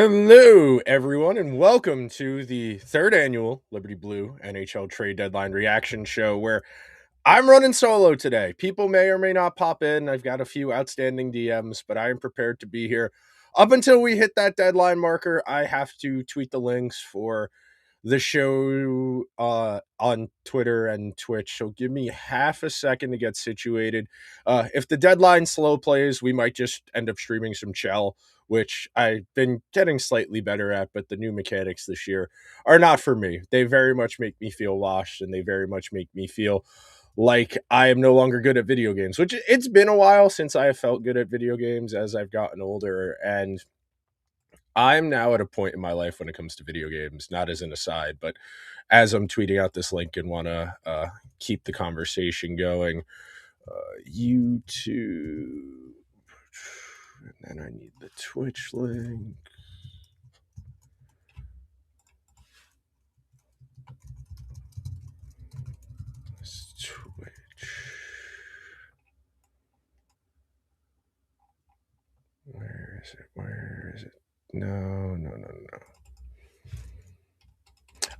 Hello, everyone, and welcome to the third annual Liberty Blue NHL trade deadline reaction show where I'm running solo today. People may or may not pop in. I've got a few outstanding DMs, but I am prepared to be here. Up until we hit that deadline marker, I have to tweet the links for the show on Twitter and Twitch. So give me half a second to get situated. If the deadline slow plays, we might just end up streaming some Chell, which I've been getting slightly better at, but the new mechanics this year are not for me. They very much make me feel washed, and they very much make me feel like I am no longer good at video games, which it's been a while since I have felt good at video games as I've gotten older. And I'm now at a point in my life when it comes to video games, not as an aside, but as I'm tweeting out this link and want to keep the conversation going. YouTube. And then I need the Twitch link. Twitch. Where is it? Where is it? No.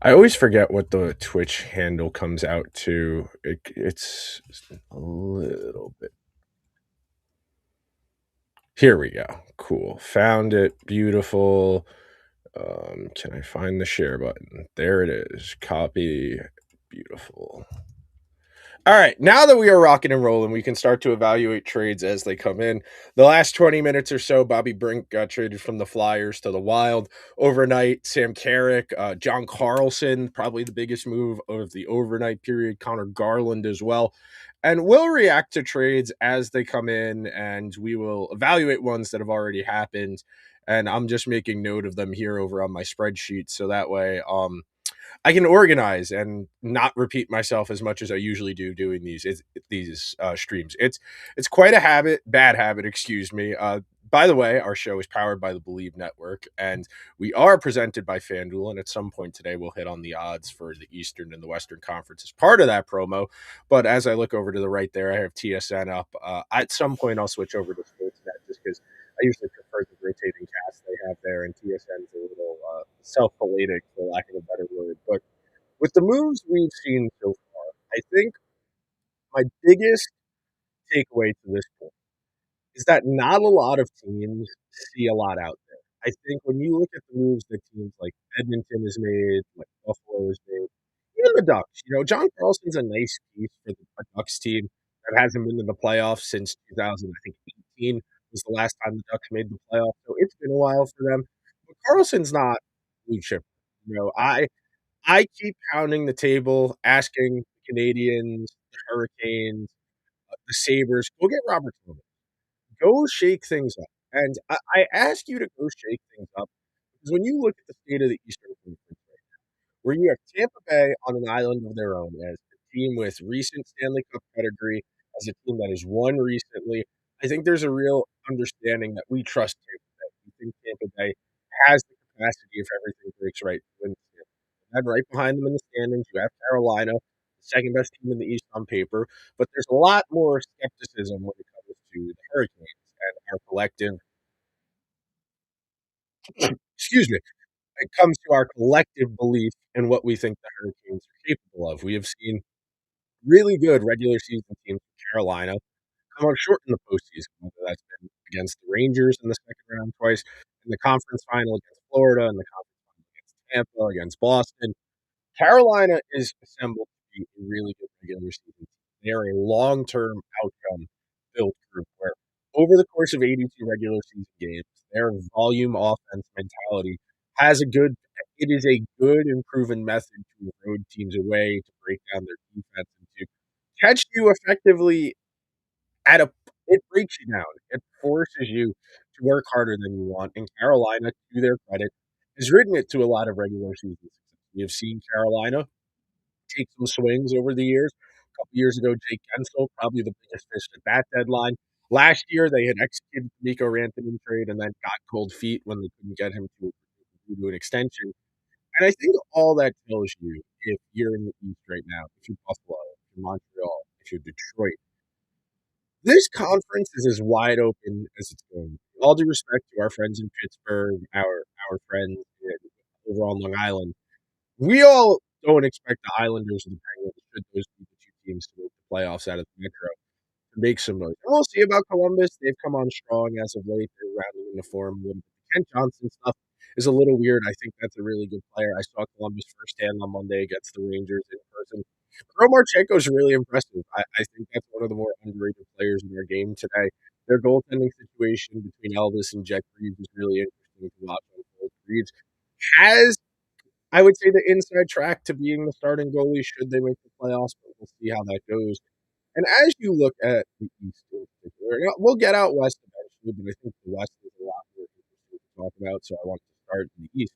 I always forget what the Twitch handle comes out to. It's a little bit. Here we go. Cool. Found it. Beautiful. Can I find the share button? There it is. Copy. Beautiful. All right, now that we are rocking and rolling, we can start to evaluate trades as they come in. The last 20 minutes or so, Bobby Brink got traded from the Flyers to the Wild. Overnight, Sam Carrick, John Carlson, probably the biggest move of the overnight period, Connor Garland as well. And we'll react to trades as they come in, and we will evaluate ones that have already happened. And I'm just making note of them here over on my spreadsheet, so that way I can organize and not repeat myself as much as I usually do doing these streams. It's quite a habit, bad habit, excuse me. By the way, our show is powered by the Believe Network, and we are presented by FanDuel. And at some point today, we'll hit on the odds for the Eastern and the Western Conference as part of that promo. But as I look over to the right there, I have TSN up. At some point, I'll switch over to Sportsnet just because I usually prefer the rotating cast they have there, and TSN's a little self-politic, for lack of a better word. But with the moves we've seen so far, I think my biggest takeaway to this point is that not a lot of teams see a lot out there. I think when you look at the moves that teams like Edmonton has made, like Buffalo has made, even the Ducks, John Carlson's a nice piece for the Ducks team that hasn't been in the playoffs since 2000, I think 18 was the last time the Ducks made the playoffs. So it's been a while for them. But Carlson's not blue chip. I keep pounding the table, asking the Canadians, the Hurricanes, the Sabres, go get Robert Thomas. Go shake things up. And I ask you to go shake things up because when you look at the state of the Eastern Conference, where you have Tampa Bay on an island of their own as a team with recent Stanley Cup pedigree, as a team that has won recently, I think there's a real understanding that we trust Tampa Bay. We think Tampa Bay has the capacity, if everything breaks right, to win the Stanley Cup. And right behind them in the standings, you have Carolina, the second best team in the East on paper, but there's a lot more skepticism when it comes to the Hurricanes and our collective, excuse me, it comes to our collective belief in what we think the Hurricanes are capable of. We have seen really good regular season teams from Carolina come up short in the postseason, whether that's been against the Rangers in the second round twice, in the conference final against Florida, in the conference final against Tampa, against Boston. Carolina is assembled to be a really good regular season team. They are a long-term outcome built group where over the course of 82 regular season games, their volume offense mentality has a good it is a good and proven method to erode teams away, to break down their defense, and to catch you effectively at a it breaks you down. It forces you to work harder than you want. And Carolina, to their credit, has ridden it to a lot of regular season success. We have seen Carolina take some swings over the years. A couple years ago, Jake Gensel, probably the biggest fish at that deadline. Last year, they had executed the Mikko Rantanen trade and then got cold feet when they couldn't get him to do an extension. And I think all that tells you, if you're in the East right now, if you're Buffalo, if you're Montreal, if you're Detroit, this conference is as wide open as it's going to be. All due respect to our friends in Pittsburgh, our on Long Island. We all don't expect the Islanders or the Penguins, should those be the 2 teams to make the playoffs out of the Metro, to make some noise. And we'll see about Columbus. They've come on strong as of late. They're rounding into form a little bit. Kent Johnson stuff is a little weird. I think that's a really good player. I saw Columbus firsthand on Monday against the Rangers in person. Marchenko is really impressive. I think that's one of the more underrated players in our game today. Their goaltending situation between Elvis and Jack Reeves is really interesting to watch unfold. Reeves has, I would say, the inside track to being the starting goalie should they make the playoffs, but we'll see how that goes. And as you look at the East in particular, we'll get out West eventually, but I think the West is a lot more interesting to talk about, so I want to start in the East.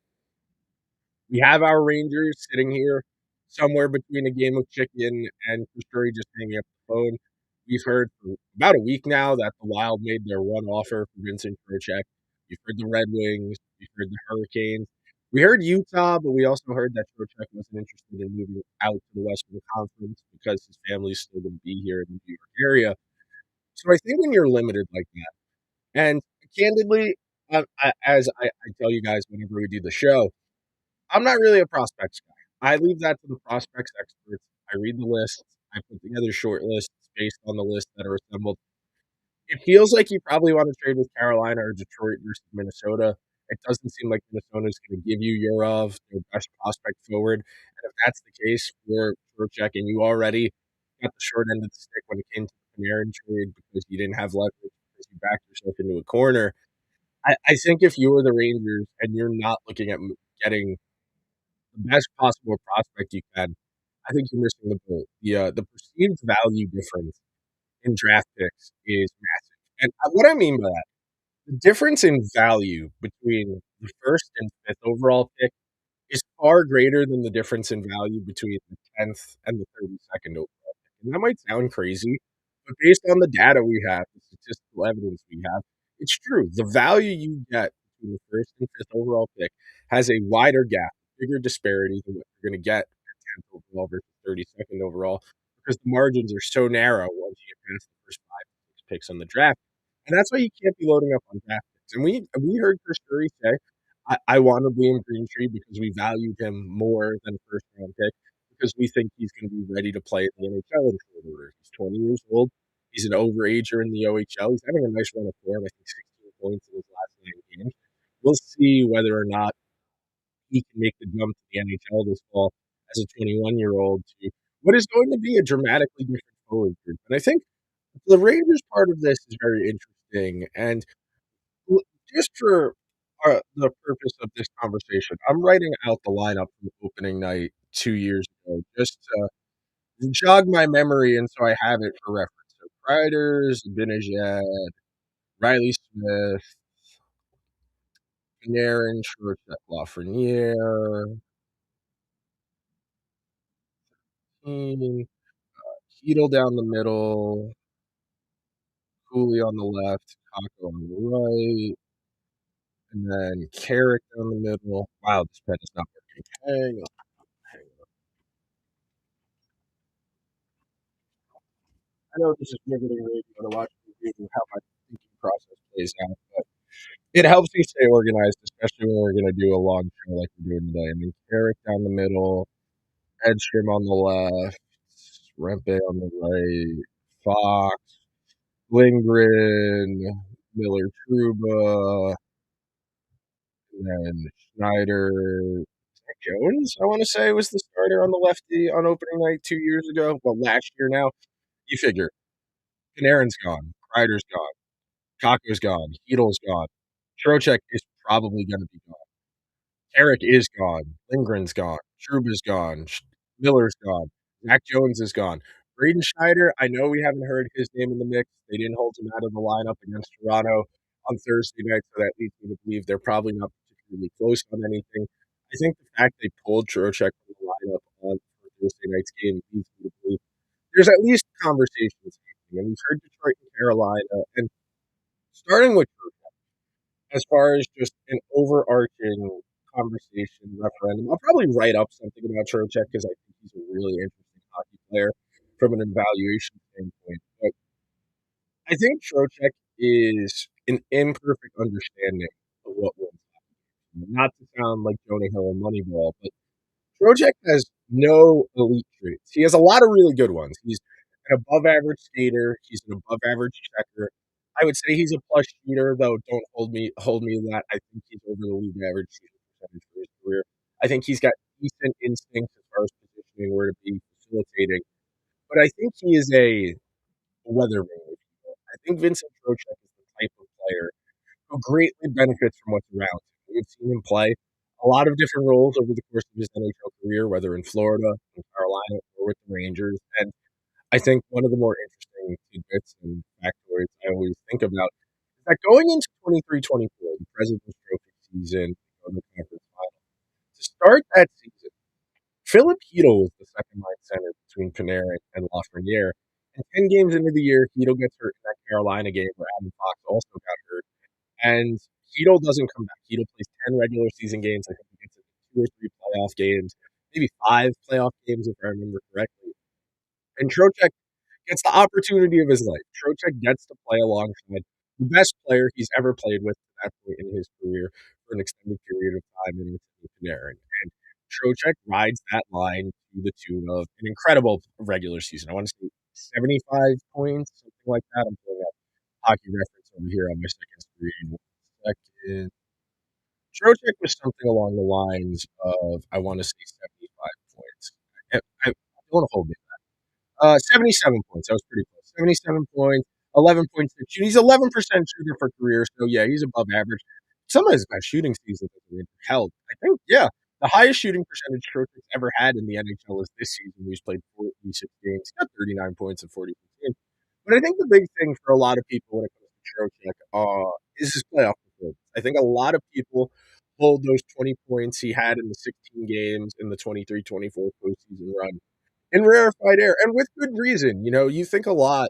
We have our Rangers sitting here somewhere between a game of chicken and Kusturi just hanging up the phone. We've heard for about a week now that the Wild made their one offer for Vincent Trocheck. We've heard the Red Wings. We've heard the Hurricanes. We heard Utah, but we also heard that Trocheck wasn't interested in moving out to the Western Conference because his family's still going to be here in the New York area. So I think when you're limited like that, and candidly, as I tell you guys whenever we do the show, I'm not really a prospects guy. I leave that to the prospects experts. I read the lists. I put together short lists based on the lists that are assembled. It feels like you probably want to trade with Carolina or Detroit versus Minnesota. It doesn't seem like Minnesota's going to give you Yurov, their best prospect forward. And if that's the case for Trocheck, and you already got the short end of the stick when it came to the Panarin trade because you didn't have leverage because you backed yourself into a corner, I think if you were the Rangers and you're not looking at getting the best possible prospect you can, I think you're missing the boat. The perceived value difference in draft picks is massive. And what I mean by that, the difference in value between the first and fifth overall pick is far greater than the difference in value between the 10th and the 32nd overall pick. And that might sound crazy, but based on the data we have, the statistical evidence we have, it's true. The value you get between the first and fifth overall pick has a wider gap, bigger disparity than what you're going to get at 10th overall versus 32nd overall because the margins are so narrow once you get past the first 5 picks on the draft. And that's why you can't be loading up on draft picks. And we heard Chris Drury say, I want to blame Greentree because we valued him more than a first round pick because we think he's going to be ready to play in the NHL in short order. He's 20 years old. He's an overager in the OHL. He's having a nice run of form. I think 16 points in his last 9 games. We'll see whether or not he can make the jump to the NHL this fall as a 21-year-old to what is going to be a dramatically different forward group. And I think the Rangers part of this is very interesting. And just for the purpose of this conversation, I'm writing out the lineup from opening night 2 years ago just to jog my memory and so I have it for reference. So Kreider, Zibanejad, Riley Smith, Panarin, Trocheck, Lafreniere, Keane, Heedle down the middle, Cooley on the left, Kako on the right, and then Carrick down the middle. Wow, this pen is not working. Hang on, hang on. I know this is riveting radio to watch review how my thinking process plays out, but it helps me stay organized, especially when we're going to do a long show like we're doing today. I mean, Carrick down the middle, Edstrom on the left, Rempe on the right, Fox, Lindgren, Miller Truba, and then Schneider. Zach Jones, I want to say, was the starter on the lefty on opening night 2 years ago. Well, last year now. You figure Panarin's gone, Kreider's gone, Kako's gone, Heedle's gone. Trocheck is probably going to be gone. Eric is gone. Lindgren's gone. Truba's gone. Miller's gone. Zach Jones is gone. Braden Schneider, I know we haven't heard his name in the mix. They didn't hold him out of the lineup against Toronto on Thursday night, so that leads me to believe they're probably not particularly close on anything. I think the fact they pulled Trocheck from the lineup on Thursday night's game leads me to believe there's at least conversations happening. And we've heard Detroit and Carolina. And starting with as far as just an overarching conversation referendum, I'll probably write up something about Trocheck because I think he's a really interesting hockey player from an evaluation standpoint. But I think Trocheck is an imperfect understanding of what wins. Not to sound like Jonah Hill and Moneyball, but Trocheck has no elite traits. He has a lot of really good ones. He's an above average skater. He's an above average checker. I would say he's a plus shooter, though. Don't hold me to that. I think he's over the league average shooting percentage for his career. I think he's got decent instincts as far as positioning where to be facilitating. But I think he is a weatherman. If you will. I think Vincent Trocheck is the type of player who greatly benefits from what's around him. We've seen him play a lot of different roles over the course of his NHL career, whether in Florida, in Carolina, or with the Rangers. And I think one of the more interesting tidbits and factoids I always think about is that going into 23-24, the President's Trophy season, or the conference final, to start that season, Philip Hedl was the second line center between Panarin and Lafreniere. And 10 games into the year, Hedl gets hurt in that Carolina game where Adam Fox also got hurt. And Hedo doesn't come back. Hedo plays 10 regular season games. I think he gets two or three playoff games, maybe five playoff games if I remember correctly. And Trocheck gets the opportunity of his life. Trocheck gets to play alongside the best player he's ever played with at that point in his career for an extended period of time in Panarin. And Trocheck rides that line to the tune of an incredible regular season. I want to say 75 points, something like that. I'm pulling up hockey reference over here on my second screen. 1 second. Trocheck was something along the lines of, I want to say 75 points. I don't hold me. 77 points. That was pretty close. 77 points, 11.6 shooting. He's 11% shooter for career, so yeah, he's above average. Some of his best shooting seasons have been held. I think, yeah, the highest shooting percentage Trocheck's ever had in the NHL is this season. He's played 46 games. He's got 39 points in 40 games. But I think the big thing for a lot of people when it comes to Trocheck is his playoff performance. I think a lot of people hold those 20 points he had in the 16 games in the 23-24 postseason run in rarefied air, and with good reason. You know, you think a lot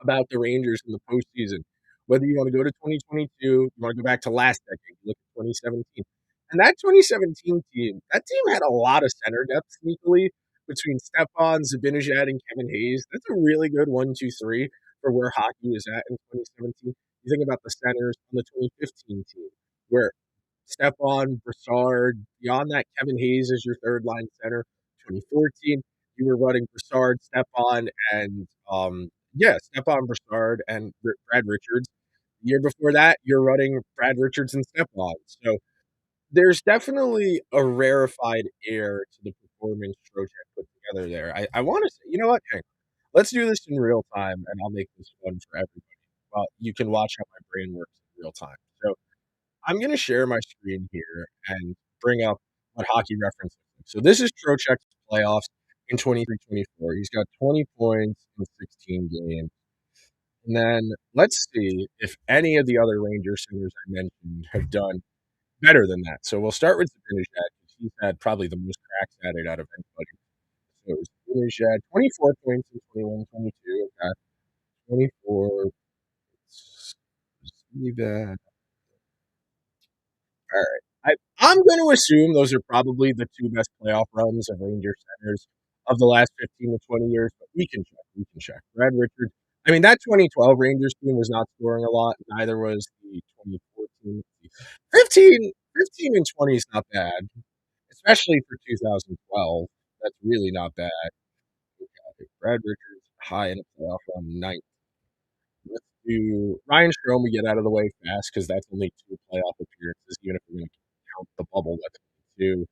about the Rangers in the postseason. Whether you want to go to 2022, you want to go back to last decade, you look at 2017. And that 2017 team, that team had a lot of center depth sneakily between Stepan, Zibanejad, and Kevin Hayes. That's a really good 1-2-3 for where hockey is at in 2017. You think about the centers on the 2015 team, where Stepan, Brassard, beyond that, Kevin Hayes is your third line center. 2014, you were running Brassard, Stepan, and Stepan, Brassard, and Brad Richards. The year before that, you're running Brad Richards and Stepan. So there's definitely a rarefied air to the performance Trocheck put together there. I want to say, you know what? Hey, let's do this in real time, and I'll make this fun for everybody. Well, you can watch how my brain works in real time. So I'm going to share my screen here and bring up what hockey reference is. So this is Trocheck's playoffs in 23-24. He's got 20 points in 16 games. And then let's see if any of the other Rangers centers I mentioned have done better than that. So we'll start with Zibanejad because he's had probably the most cracks at it out of anybody. So Zibanejad, 24 points in 21-22. Got 24. Let's see that. All right. I'm going to assume those are probably the two best playoff runs of Ranger centers of the last 15 to 20 years, but we can check. We can check. Brad Richards. I mean, that 2012 Rangers team was not scoring a lot. Neither was the 2014. 15 and 20 is not bad, especially for 2012. That's really not bad. Okay. Brad Richards high in a playoff run, ninth. Let's do Ryan Strome. We get out of the way fast because that's only two playoff appearances, even if we're going to count the bubble. That's two.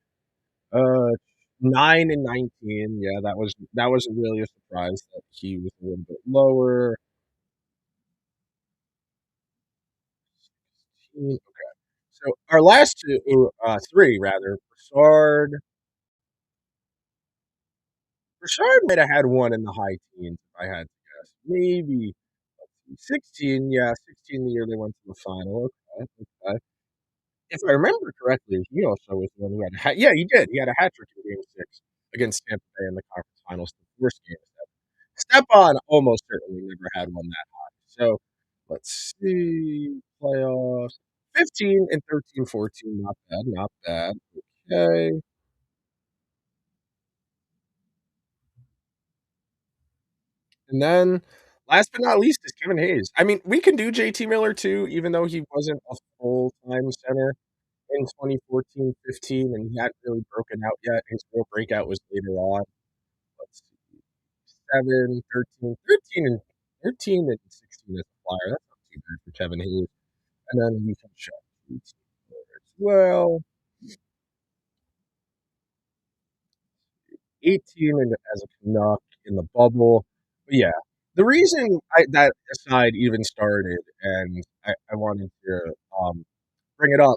9 and 19. Yeah, that was really a surprise that he was a little bit lower. 16, okay. So our last three rather, Broussard might have had one in the high teens if I had to guess. Maybe 16. Yeah, 16 the year they went to the final. Okay, okay. If I remember correctly, he also was the one who had a hat. Yeah, he did. He had a hat trick in Game 6 against Tampa Bay in the conference finals, the worst game. Stepan almost certainly never had one that high. So let's see. Playoffs 15 and 13-14. Not bad. Not bad. Okay. And then last but not least is Kevin Hayes. I mean, we can do JT Miller too, even though he wasn't a full time center in 2014, 15, and he hadn't really broken out yet. His real breakout was later on. Let's see, 7, 13, 13 and 13 and 16 as a flyer. That's not too bad for Kevin Hayes. And then we can show 18 as well. 18 and as a Canuck in the bubble. But yeah, the reason that aside even started, and I wanted to bring it up,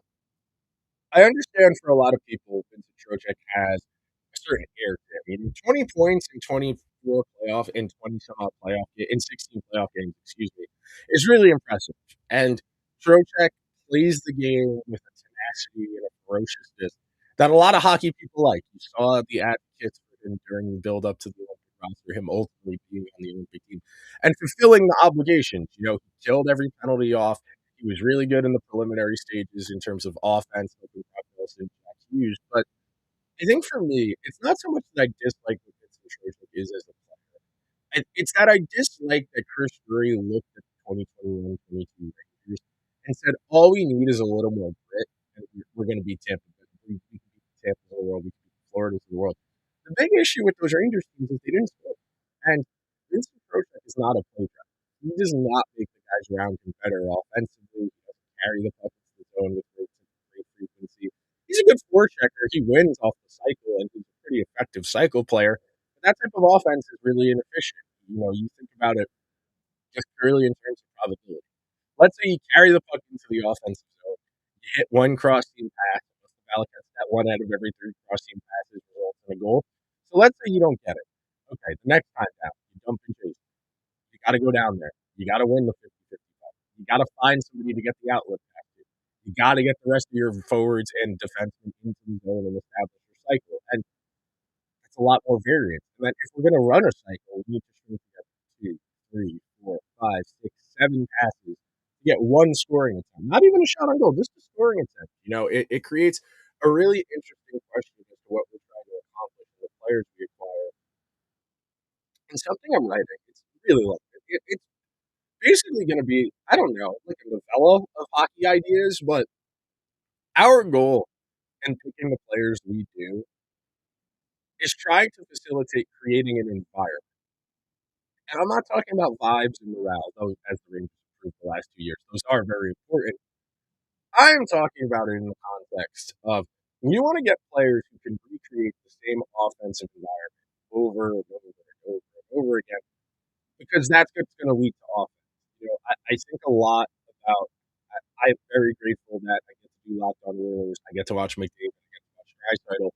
I understand for a lot of people, Vincent Trocheck has a certain air to him. I mean, 20 points in 24 playoff in 20 some odd playoff in 16 playoff games, excuse me, is really impressive. And Trocheck plays the game with a tenacity and a ferociousness that a lot of hockey people like. You saw the advocates for him during the build up to the Olympic roster, him ultimately being on the Olympic team and fulfilling the obligations. You know, he killed every penalty off. He was really good in the preliminary stages in terms of offense, like with Brock Nelson, Jack Hughes. But I think for me, it's not so much that I dislike what Vincent Trocheck is as a player. It's that I dislike that Chris Drury looked at the 2021-22 Rangers and said, all we need is a little more grit, and we're going to beat Tampa. We can beat the Tampa of the world. We can beat the Floridas of the world. The big issue with those Rangers teams is they didn't score. And Vincent Trocheck is not a playground. He does not make the guys around him better offensively. He doesn't carry the puck into the zone with great frequency. He's a good forechecker. He wins off the cycle, and he's a pretty effective cycle player. But that type of offense is really inefficient. You know, you think about it just purely in terms of probability. Let's say you carry the puck into the offensive zone, you hit one cross team pass, the Valakets that one out of every three cross team passes results in a goal. So let's say you don't get it. Okay, the next time down, you dump and chase. You got to go down there. You got to win the 50-50 ball. You got to find somebody to get the outlet back to. You got to get the rest of your forwards and defensemen into the zone and establish your cycle. And that's a lot more variance. And then if we're going to run a cycle, we need to string together 2, 3, 4, 5, 6, 7 passes to get one scoring attempt. Not even a shot on goal, just a scoring attempt. You know, it creates a really interesting question as to what we're trying to accomplish and the players we acquire. And something I'm writing, it's really like it's basically going to be, I don't know, like a novella of hockey ideas, but our goal in picking the players we do is trying to facilitate creating an environment. And I'm not talking about vibes and morale, those as the Rangers improved the last 2 years. Those are very important. I am talking about it in the context of we want to get players who can recreate the same offensive environment over and over and over and over again, because that's what's going to lead to offense. You know, I think a lot about. I'm very grateful that I get to do Locked On Oilers. I get to watch McDavid. I get to watch Draisaitl.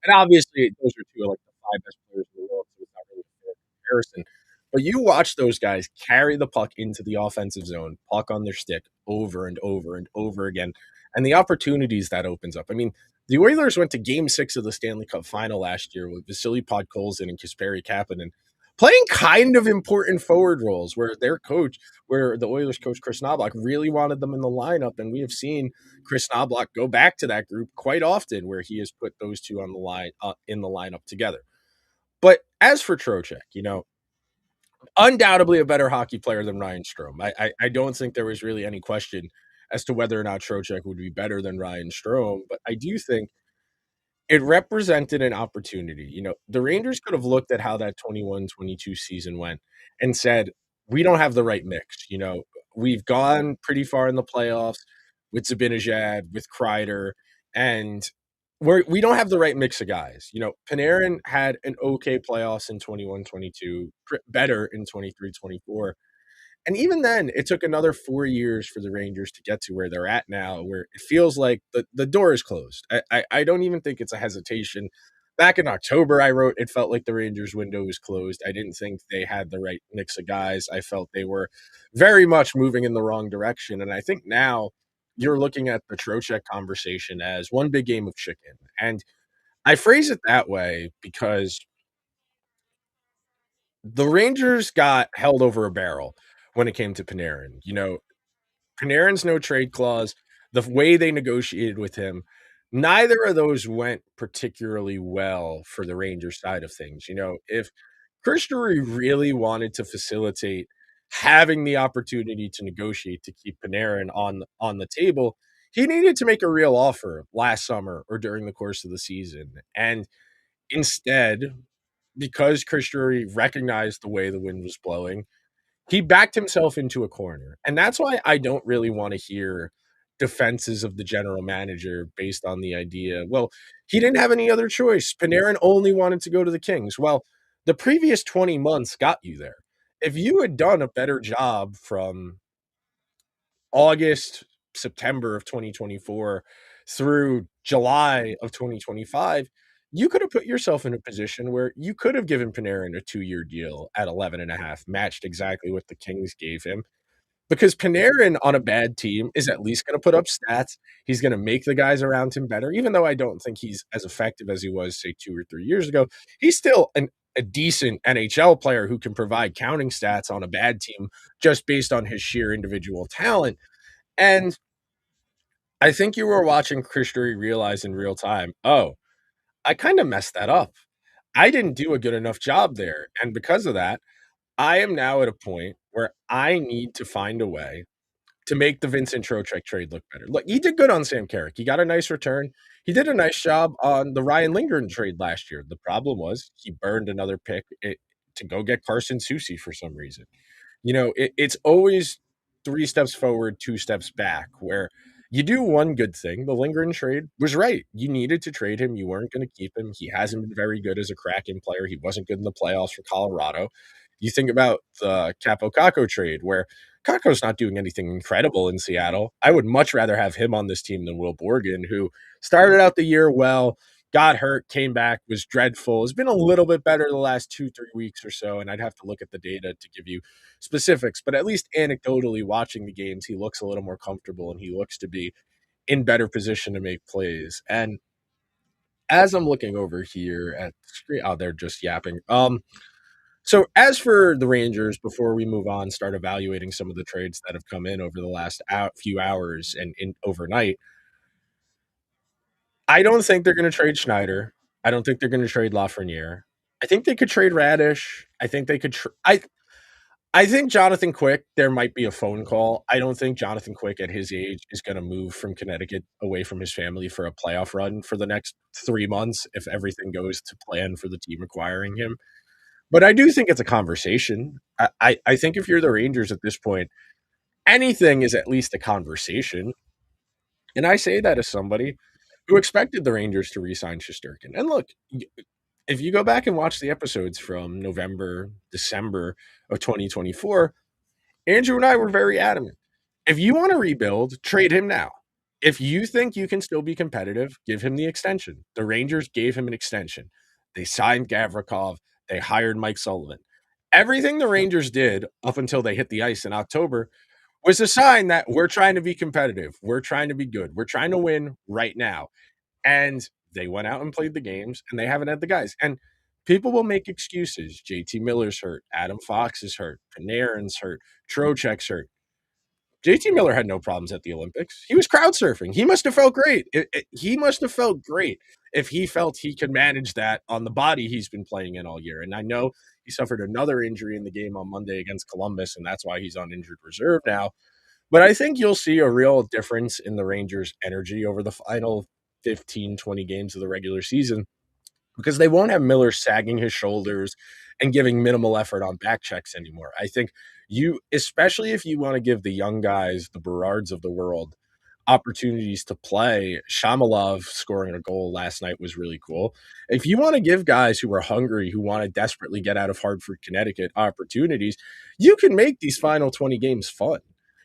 And obviously, those are two of like the five best players in the world, so it's not really a fair comparison. But you watch those guys carry the puck into the offensive zone, puck on their stick over and over and over again, and the opportunities that opens up. I mean, the Oilers went to Game 6 of the Stanley Cup Final last year with Vasily Podkolzin and Kasperi Kapanen playing kind of important forward roles, where their coach, where the Oilers coach Chris Knobloch really wanted them in the lineup, and we have seen Chris Knobloch go back to that group quite often, where he has put those two on the line in the lineup together. But as for Trocheck, you know, undoubtedly a better hockey player than Ryan Strome. I don't think there was really any question as to whether or not Trocheck would be better than Ryan Strome, but I do think it represented an opportunity. You know, the Rangers could have looked at how that 21-22 season went and said, we don't have the right mix. You know, we've gone pretty far in the playoffs with Zibanejad, with Kreider, and we don't have the right mix of guys. You know, Panarin had an okay playoffs in 21-22, better in 23-24. And even then, it took another 4 years for the Rangers to get to where they're at now, where it feels like the door is closed. I don't even think it's a hesitation. Back in October, I wrote it felt like the Rangers window was closed. I didn't think they had the right mix of guys. I felt they were very much moving in the wrong direction. And I think now you're looking at the Trocheck conversation as one big game of chicken. And I phrase it that way because the Rangers got held over a barrel when it came to Panarin. You know, Panarin's no trade clause, the way they negotiated with him, neither of those went particularly well for the Rangers side of things. You know, if Chris Drury really wanted to facilitate having the opportunity to negotiate to keep Panarin on the table, he needed to make a real offer last summer or during the course of the season. And instead, because Chris Drury recognized the way the wind was blowing, he backed himself into a corner. And that's why I don't really want to hear defenses of the general manager based on the idea, well, he didn't have any other choice. Panarin only wanted to go to the Kings. Well, the previous 20 months got you there. If you had done a better job from August, September of 2024 through July of 2025, you could have put yourself in a position where you could have given Panarin a 2-year deal at 11 and a half, matched exactly what the Kings gave him. Because Panarin on a bad team is at least going to put up stats. He's going to make the guys around him better, even though I don't think he's as effective as he was, say, 2 or 3 years ago. He's still a decent NHL player who can provide counting stats on a bad team just based on his sheer individual talent. And I think you were watching Chris Drury realize in real time, oh, I kind of messed that up. I didn't do a good enough job there. And because of that, I am now at a point where I need to find a way to make the Vincent Trocheck trade look better. Look, he did good on Sam Carrick. He got a nice return. He did a nice job on the Ryan Lindgren trade last year. The problem was he burned another pick to go get Carson Soucy for some reason. It's always 3 steps forward, 2 steps back, where you do one good thing. The Lindgren trade was right. You needed to trade him. You weren't going to keep him. He hasn't been very good as a Kraken player. He wasn't good in the playoffs for Colorado. You think about the Capo Caco trade, where Kako's not doing anything incredible in Seattle. I would much rather have him on this team than Will Borgen, who started out the year well, got hurt, came back, was dreadful. Has been a little bit better the last 2, 3 weeks or so, and I'd have to look at the data to give you specifics. But at least anecdotally, watching the games, he looks a little more comfortable and he looks to be in better position to make plays. And as I'm looking over here at the screen, oh, they're just yapping. So as for the Rangers, before we move on, start evaluating some of the trades that have come in over the last few hours and overnight, I don't think they're going to trade Schneider. I don't think they're going to trade Lafreniere. I think they could trade Radish. I think they could. I think Jonathan Quick, there might be a phone call. I don't think Jonathan Quick at his age is going to move from Connecticut away from his family for a playoff run for the next 3 months if everything goes to plan for the team acquiring him. But I do think it's a conversation. I think if you're the Rangers at this point, anything is at least a conversation. And I say that as somebody who expected the Rangers to re-sign Shesterkin. And look, if you go back and watch the episodes from November, December of 2024, Andrew and I were very adamant. If you want to rebuild, trade him now. If you think you can still be competitive, give him the extension. The Rangers gave him an extension. They signed Gavrikov. They hired Mike Sullivan. Everything the Rangers did up until they hit the ice in October was a sign that we're trying to be competitive. We're trying to be good. We're trying to win right now. And they went out and played the games, and they haven't had the guys. And people will make excuses. JT Miller's hurt. Adam Fox is hurt. Panarin's hurt. Trocheck's hurt. JT Miller had no problems at the Olympics. He was crowd surfing. He must have felt great. He must have felt great if he felt he could manage that on the body he's been playing in all year. And I know he suffered another injury in the game on Monday against Columbus, and that's why he's on injured reserve now. But I think you'll see a real difference in the Rangers' energy over the final 15, 20 games of the regular season because they won't have Miller sagging his shoulders and giving minimal effort on back checks anymore. I think especially if you want to give the young guys, the Berards of the world, opportunities to play. Shamalov scoring a goal last night was really cool. If you want to give guys who are hungry, who want to desperately get out of Hartford, Connecticut opportunities, you can make these final 20 games fun.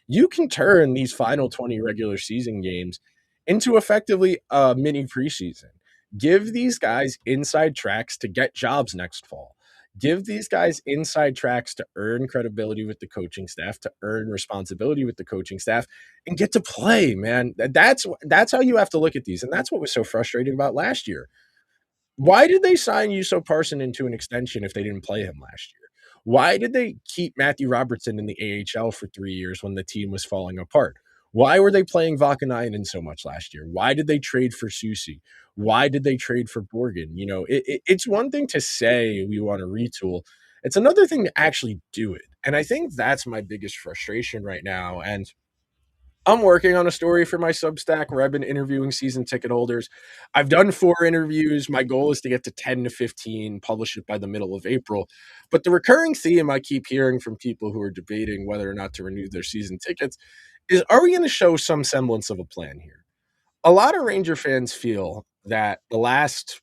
You can turn these final 20 regular season games into effectively a mini preseason. Give these guys inside tracks to get jobs next fall. Give these guys inside tracks to earn credibility with the coaching staff, to earn responsibility with the coaching staff, and get to play, man. That's how you have to look at these. And that's what was so frustrating about last year. Why did they sign Yusuf Parson into an extension if they didn't play him last year? Why did they keep Matthew Robertson in the AHL for 3 years when the team was falling apart? Why were they playing Vakanainen so much last year? Why did they trade for Soucy? Why did they trade for Borgen? It's one thing to say we want to retool. It's another thing to actually do it. And I think that's my biggest frustration right now. And I'm working on a story for my Substack where I've been interviewing season ticket holders. I've done 4 interviews. My goal is to get to 10 to 15, publish it by the middle of April. But the recurring theme I keep hearing from people who are debating whether or not to renew their season tickets is, are we going to show some semblance of a plan here? A lot of Ranger fans feel that the last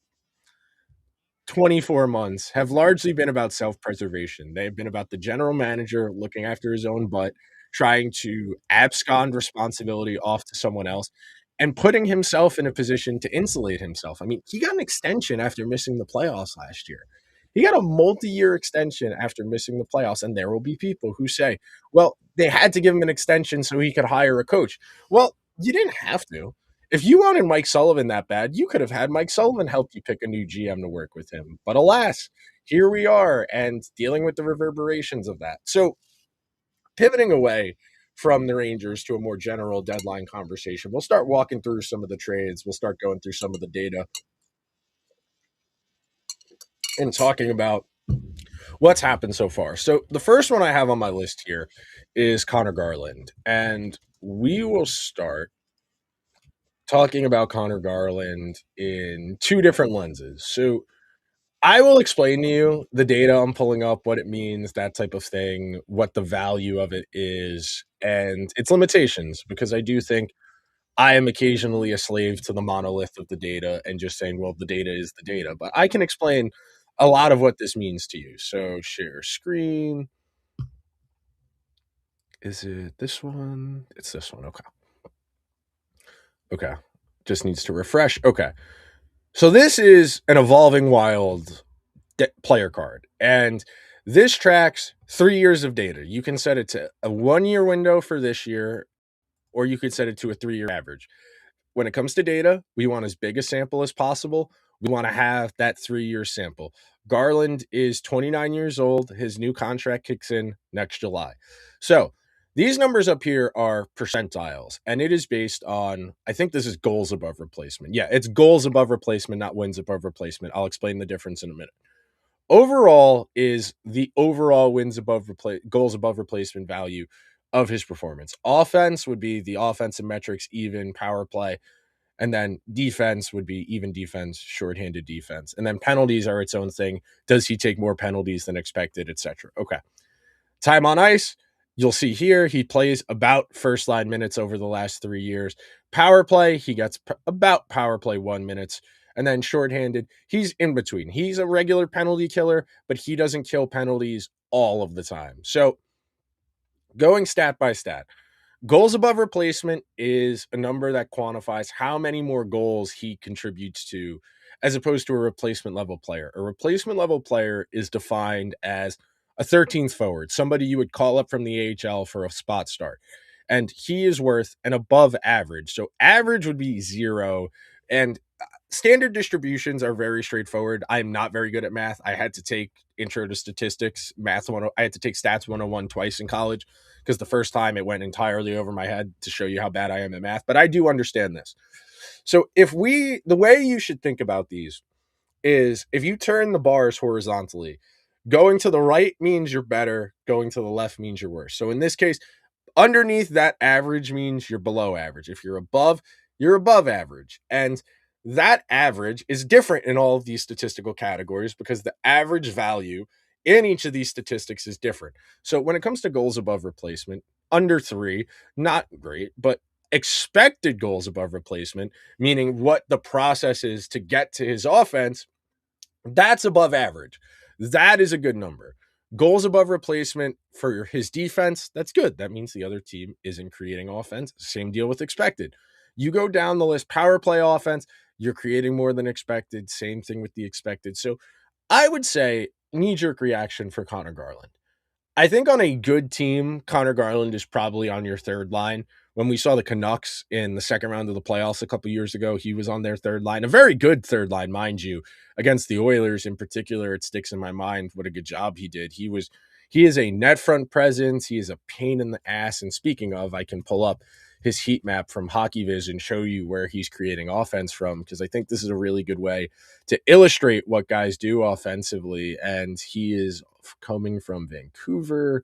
24 months have largely been about self-preservation. They've been about the general manager looking after his own butt, trying to abscond responsibility off to someone else, and putting himself in a position to insulate himself. I mean, he got an extension after missing the playoffs last year. He got a multi-year extension after missing the playoffs, and there will be people who say, well, they had to give him an extension so he could hire a coach. Well, you didn't have to. If you wanted Mike Sullivan that bad, you could have had Mike Sullivan help you pick a new GM to work with him. But alas, here we are and dealing with the reverberations of that. So, pivoting away from the Rangers to a more general deadline conversation, we'll start walking through some of the trades. We'll start going through some of the data and talking about what's happened so far. So, the first one I have on my list here is Connor Garland. And we will start talking about Connor Garland in two different lenses. So I will explain to you the data I'm pulling up, what it means, that type of thing, what the value of it is, and its limitations, because I do think I am occasionally a slave to the monolith of the data and just saying, well, the data is the data. But I can explain a lot of what this means to you. So share screen. Is it this one? It's this one. Okay. Okay. Just needs to refresh. Okay. So this is an evolving wild player card, and this tracks 3 years of data. You can set it to a 1-year window for this year, or you could set it to a 3-year average. When it comes to data, we want as big a sample as possible. We want to have that 3-year sample. Garland is 29 years old. His new contract kicks in next July. So these numbers up here are percentiles, and it is based on, I think this is goals above replacement. Yeah, it's goals above replacement, not wins above replacement. I'll explain the difference in a minute. Overall is the overall goals above replacement value of his performance. Offense would be the offensive metrics, even power play, and then defense would be even defense, shorthanded defense. And then penalties are its own thing. Does he take more penalties than expected, etc.? Okay. Time on ice, you'll see here he plays about first line minutes over the last 3 years. Power play, he gets about power play 1 minutes. And then shorthanded, he's in between. He's a regular penalty killer, but he doesn't kill penalties all of the time. So going stat by stat, goals above replacement is a number that quantifies how many more goals he contributes to, as opposed to a replacement level player. A replacement level player is defined as a 13th forward, somebody you would call up from the AHL for a spot start. And he is worth an above average. So average would be 0. And standard distributions are very straightforward. I'm not very good at math. I had to take intro to statistics, I had to take stats 101 twice in college, because the first time it went entirely over my head to show you how bad I am at math, but I do understand this. So the way you should think about these is, if you turn the bars horizontally, going to the right means you're better, going to the left means you're worse. So in this case, underneath that average means you're below average. If you're above average. And that average is different in all of these statistical categories because the average value in each of these statistics is different. So when it comes to goals above replacement, under 3, not great, but expected goals above replacement, meaning what the process is to get to his offense, that's above average. That is a good number. Goals above replacement for his defense, that's good. That means the other team isn't creating offense. Same deal with expected. You go down the list, power play offense, you're creating more than expected. Same thing with the expected. So I would say knee-jerk reaction for Connor Garland. I think on a good team, Connor Garland is probably on your third line. When we saw the Canucks in the second round of the playoffs a couple years ago, he was on their third line, a very good third line, mind you, against the Oilers in particular. It sticks in my mind what a good job he did. He is a net front presence. He is a pain in the ass. And speaking of, I can pull up his heat map from HockeyViz and show you where he's creating offense from, because I think this is a really good way to illustrate what guys do offensively. And he is coming from Vancouver,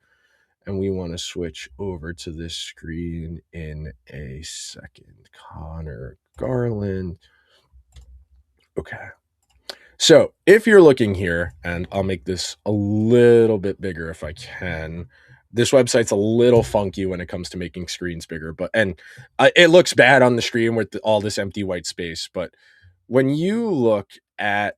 And we want to switch over to this screen in a second. Connor Garland. Okay. So if you're looking here, and I'll make this a little bit bigger if I can. This website's a little funky when it comes to making screens bigger, but it looks bad on the screen with all this empty white space. But when you look at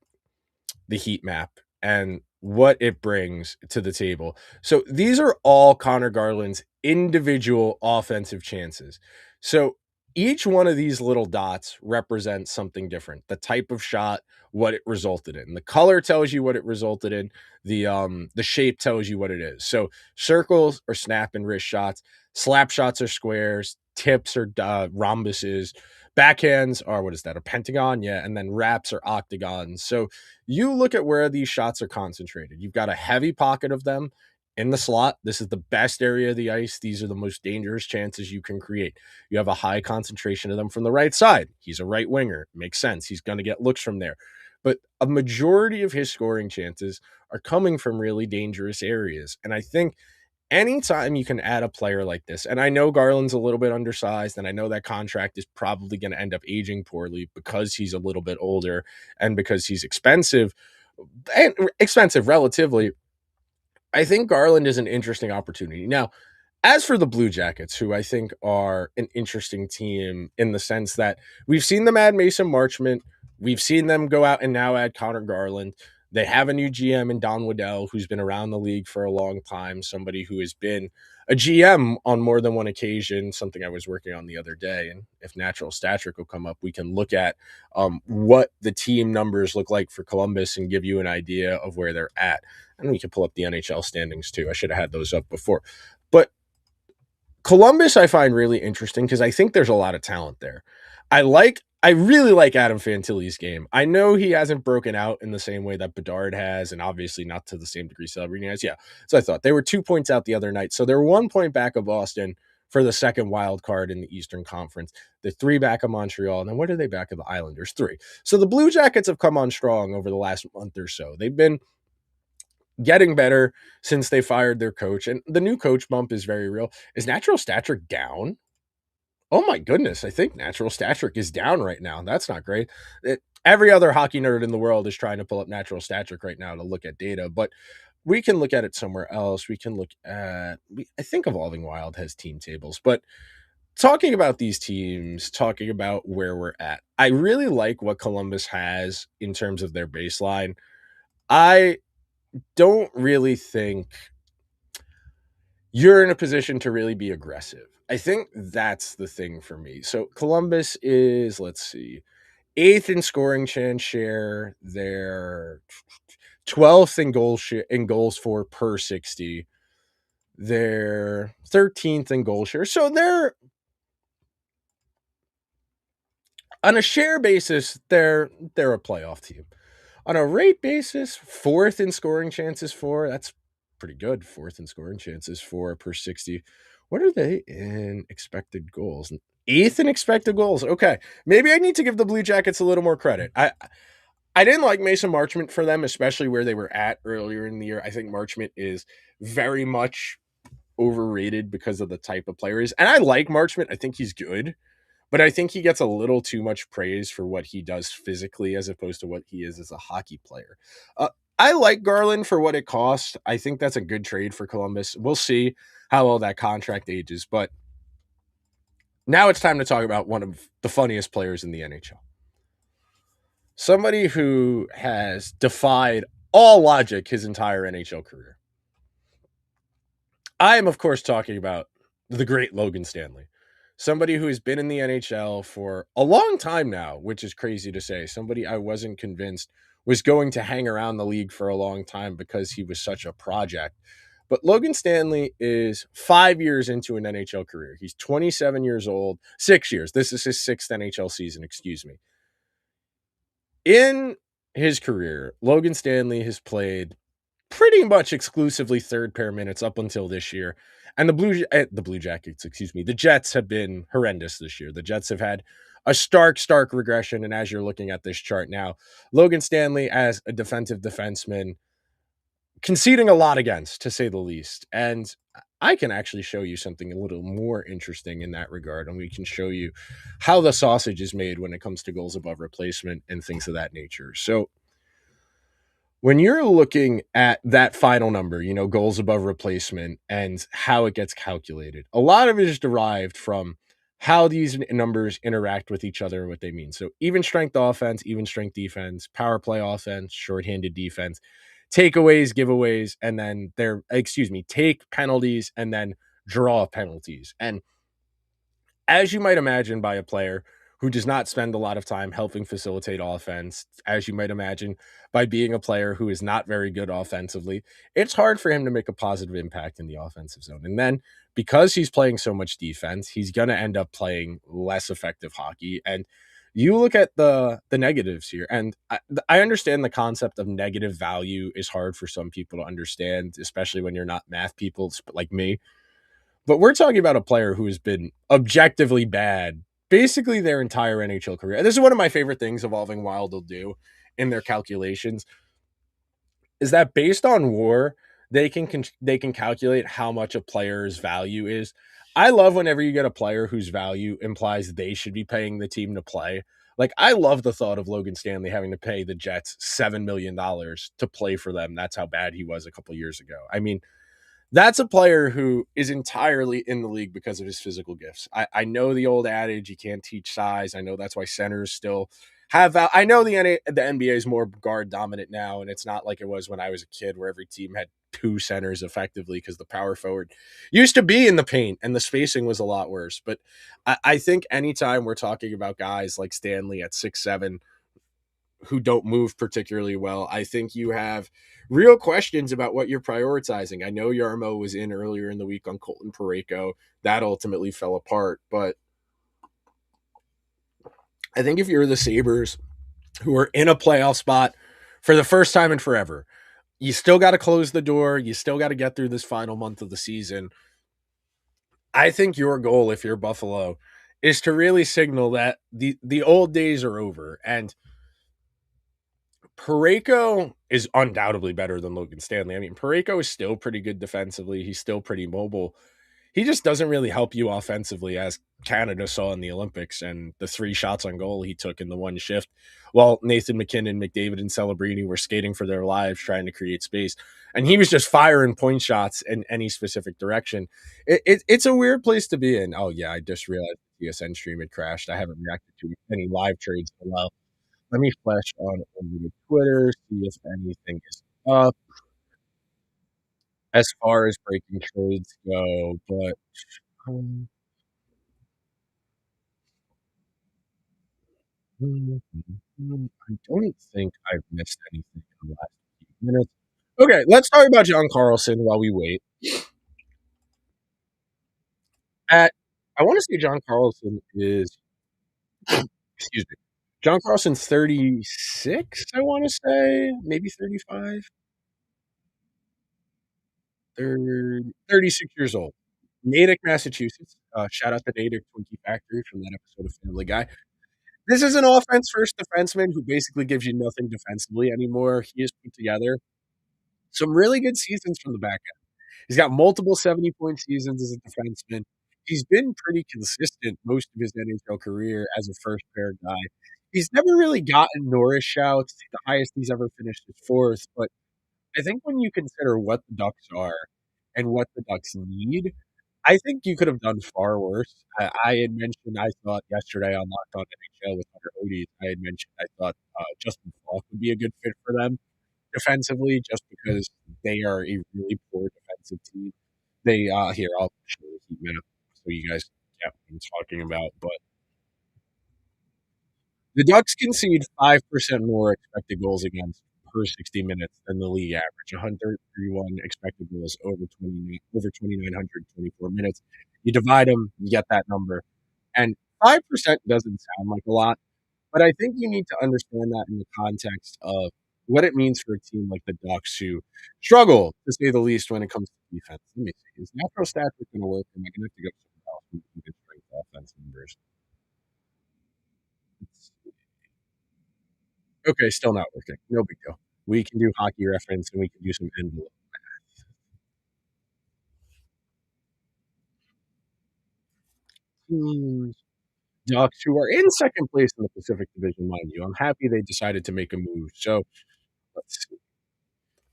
the heat map and what it brings to the table. So these are all Connor Garland's individual offensive chances. So each one of these little dots represents something different. The type of shot, what it resulted in. The color tells you what it resulted in. The shape tells you what it is. So circles are snap and wrist shots, slap shots are squares, tips are rhombuses, backhands are, what is that, a pentagon? Yeah, and then wraps are octagons. So you look at where these shots are concentrated. You've got a heavy pocket of them in the slot. This is the best area of the ice. These are the most dangerous chances you can create. You have a high concentration of them from the right side. He's a right winger. Makes sense. He's going to get looks from there. But a majority of his scoring chances are coming from really dangerous areas. And I think anytime you can add a player like this, and I know Garland's a little bit undersized, and I know that contract is probably going to end up aging poorly because he's a little bit older and because he's expensive, and expensive relatively. I think Garland is an interesting opportunity. Now, as for the Blue Jackets, who I think are an interesting team in the sense that we've seen them add Mason Marchment, we've seen them go out and now add Connor Garland. They have a new GM in Don Waddell, who's been around the league for a long time, somebody who has been a GM on more than one occasion, something I was working on the other day. And if Natural Stat Trick will come up, we can look at what the team numbers look like for Columbus and give you an idea of where they're at. And we can pull up the NHL standings too. I should have had those up before. But Columbus, I find really interesting because I think there's a lot of talent there. I really like Adam Fantilli's game. I know he hasn't broken out in the same way that Bedard has, and obviously not to the same degree Celebrini has. Yeah. So I thought they were 2 points out the other night. So they're 1 point back of Boston for the second wild card in the Eastern Conference. They're 3 back of Montreal. And then what are they back of the Islanders? 3. So the Blue Jackets have come on strong over the last month or so. They've been getting better since they fired their coach, and the new coach bump is very real. Is Natural Stat Trick down? Oh my goodness, I think Natural Stat Trick is down right now. That's not great. Every other hockey nerd in the world is trying to pull up Natural Stat Trick right now to look at data, but we can look at it somewhere else. We can look at, I think Evolving Wild has team tables, but talking about these teams, talking about where we're at, I really like what Columbus has in terms of their baseline. I don't really think you're in a position to really be aggressive. I think that's the thing for me. So Columbus is, let's see, 8th in scoring chance share. They're 12th in goals for per 60. They're 13th in goal share. So they're on a share basis, they're a playoff team. On a rate basis, 4th in scoring chances for. That's pretty good. 4th in scoring chances for per 60. What are they in expected goals? 8th in expected goals. Okay. Maybe I need to give the Blue Jackets a little more credit. I didn't like Mason Marchment for them, especially where they were at earlier in the year. I think Marchment is very much overrated because of the type of player he is. And I like Marchment. I think he's good. But I think he gets a little too much praise for what he does physically as opposed to what he is as a hockey player. I like Garland for what it costs. I think that's a good trade for Columbus. We'll see how well that contract ages. But now it's time to talk about one of the funniest players in the NHL. Somebody who has defied all logic his entire NHL career. I am, of course, talking about the great Logan Stanley. Somebody who has been in the NHL for a long time now, which is crazy to say. Somebody I wasn't convinced was going to hang around the league for a long time because he was such a project. But Logan Stanley is 5 years into an NHL career. He's 27 years old, 6 years. This is his 6th NHL season, excuse me. In his career, Logan Stanley has played pretty much exclusively third pair minutes up until this year. And the Blue Jackets, excuse me, the Jets have been horrendous this year. The Jets have had a stark regression. And as you're looking at this chart now, Logan Stanley as a defensive defenseman conceding a lot against, to say the least. And I can actually show you something a little more interesting in that regard, and we can show you how the sausage is made when it comes to goals above replacement and things of that nature. So, when you're looking at that final number, goals above replacement and how it gets calculated, a lot of it is derived from how these numbers interact with each other and what they mean. So, even strength offense, even strength defense, power play offense, shorthanded defense, takeaways, giveaways, and then take penalties and then draw penalties. And as you might imagine, by a player who does not spend a lot of time helping facilitate offense, as you might imagine, by being a player who is not very good offensively, it's hard for him to make a positive impact in the offensive zone. And then because he's playing so much defense, he's going to end up playing less effective hockey. And you look at the negatives here, and I understand the concept of negative value is hard for some people to understand, especially when you're not math people like me, but we're talking about a player who has been objectively bad basically their entire NHL career. This is one of my favorite things Evolving Wild will do in their calculations is that based on WAR, they can calculate how much a player's value is. I love whenever you get a player whose value implies they should be paying the team to play. Like I love the thought of Logan Stanley having to pay the Jets $7 million to play for them. That's how bad he was a couple years ago. I mean, that's a player who is entirely in the league because of his physical gifts. I know the old adage, you can't teach size. I know that's why centers still I know the NBA is more guard dominant now, and it's not like it was when I was a kid where every team had two centers effectively because the power forward used to be in the paint and the spacing was a lot worse. But I think anytime we're talking about guys like Stanley at 6'7", who don't move particularly well, I think you have real questions about what you're prioritizing. I know Yarmo was in earlier in the week on Colton Parayko. That ultimately fell apart. But I think if you're the Sabres, who are in a playoff spot for the first time in forever, you still got to close the door. You still got to get through this final month of the season. I think your goal, if you're Buffalo, is to really signal that the old days are over. And Parayko is undoubtedly better than Logan Stanley. I mean, Parayko is still pretty good defensively. He's still pretty mobile. He just doesn't really help you offensively, as Canada saw in the Olympics and the 3 shots on goal he took in the one shift, while Nathan McKinnon, McDavid, and Celebrini were skating for their lives trying to create space. And he was just firing point shots in any specific direction. It's a weird place to be in. Oh, yeah, I just realized the TSN stream had crashed. I haven't reacted to any live trades in a while. Let me flash on over to Twitter, see if anything is up as far as breaking trades go. But um, I don't think I've missed anything in the last few minutes. Okay, let's talk about John Carlson while we wait. At I want to say John Carlson is excuse me. John Carlson's 36, I want to say, maybe 35. They're 36 years old. Natick, Massachusetts. Shout out to Natick Twinkie Factory from that episode of Family Guy. This is an offense first defenseman who basically gives you nothing defensively anymore. He has put together some really good seasons from the back end. He's got multiple 70-point seasons as a defenseman. He's been pretty consistent most of his NHL career as a first pair guy. He's never really gotten Norris shouts. The highest he's ever finished is fourth. But I think when you consider what the Ducks are and what the Ducks need, I think you could have done far worse. I had mentioned I thought yesterday on Locked On NHL with Hunter Hodes, I had mentioned I thought Justin Falk would be a good fit for them defensively, just because they are a really poor defensive team. They here I'll show you the heat map so you guys get what I'm talking about. But the Ducks concede 5% more expected goals against per 60 minutes than the league average. 131 expected goals over 2,924 minutes. You divide them, you get that number. And 5% doesn't sound like a lot, but I think you need to understand that in the context of what it means for a team like the Ducks who struggle, to say the least, when it comes to defense. Let me see. Is natural stats going to work? Am I going to have to go somewhere else and look at strength offense numbers? Okay, still not working. No big deal. We can do hockey reference and we can do some envelope. teams. Ducks, who are in second place in the Pacific Division, mind you. I'm happy they decided to make a move. So let's see.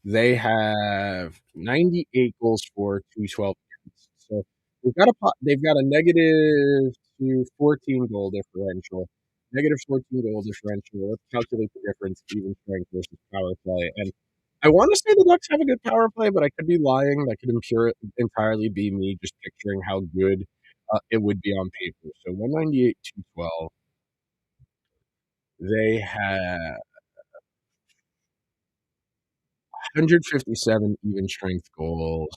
They have 98 goals for, 212 against. So they've got a negative to 14 goal differential. Negative 14 goal differential. Let's calculate the difference even strength versus power play. And I want to say the Ducks have a good power play, but I could be lying. That could entirely be me just picturing how good it would be on paper. So 198, 212. They have 157 even strength goals.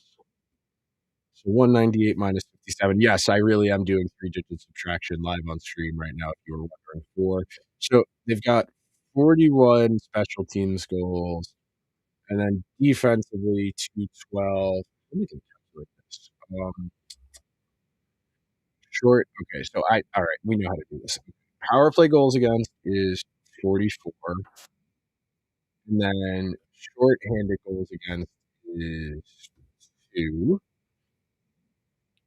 So 198 minus 57. Yes, I really am doing three-digit subtraction live on stream right now, if you were wondering for. So they've got 41 special teams goals, and then defensively 212. Let me calculate this. Short. Okay, so all right, we know how to do this. Power play goals against is 44, and then short-handed goals against is 2.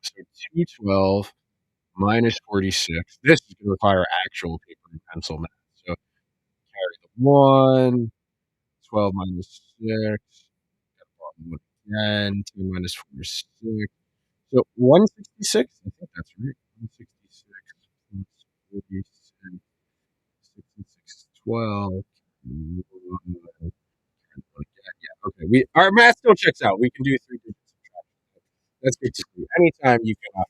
So 212 minus 46. This is going to require actual paper and pencil math. So carry the 1, 12 minus 6, got 10, 10 minus 4 is 6. So 166, I think that's right. 166 plus 46, 66, 12. Yeah, okay. Our math still checks out. We can do three digits. That's good to see. Anytime you can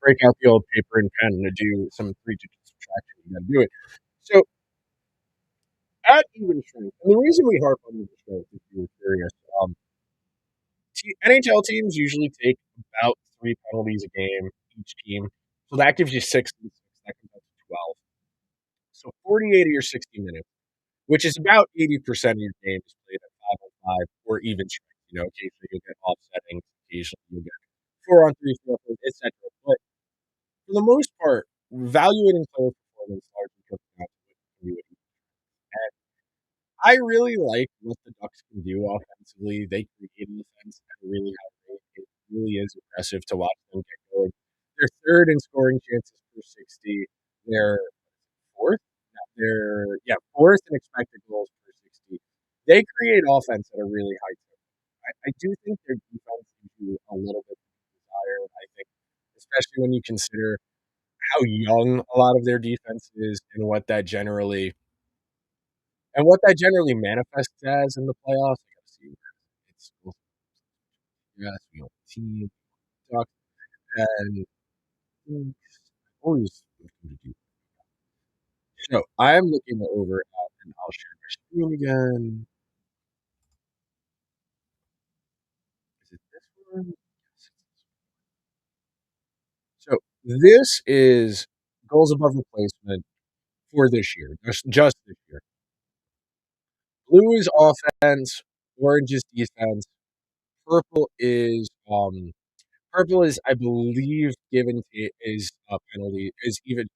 break out the old paper and pen to do some three-digit subtraction, you got to do it. So at even strength, and the reason we harp on even strength, if you were curious, NHL teams usually take about 3 penalties a game each team, so that gives you 6 and 6. That comes out to 12. So 48 of your 60 minutes, which is about 80% of your game, is played at 5-on-5 or even strength. Occasionally you'll get offsetting, occasionally you'll get 4-on-3, 4-on-4, etc. But for the most part, evaluating player performance largely comes down to what you can do. And I really like what the Ducks can do offensively. They create an offense at a really high rate. It really is impressive to watch them get going. They're third in scoring chances per 60. They're fourth. No, fourth in expected goals per 60. They create offense at a really high rate. I do think their defense can do a little bit desired. I think, especially when you consider how young a lot of their defense is and what that generally manifests as in the playoffs. I gotta see it's yes, we have team talk and always so I'm looking over at and I'll share my screen again. Is it this one? Yes. So this is goals above replacement for this year, just this year. Blue is offense, orange is defense, purple is I believe, given is a penalty. Is even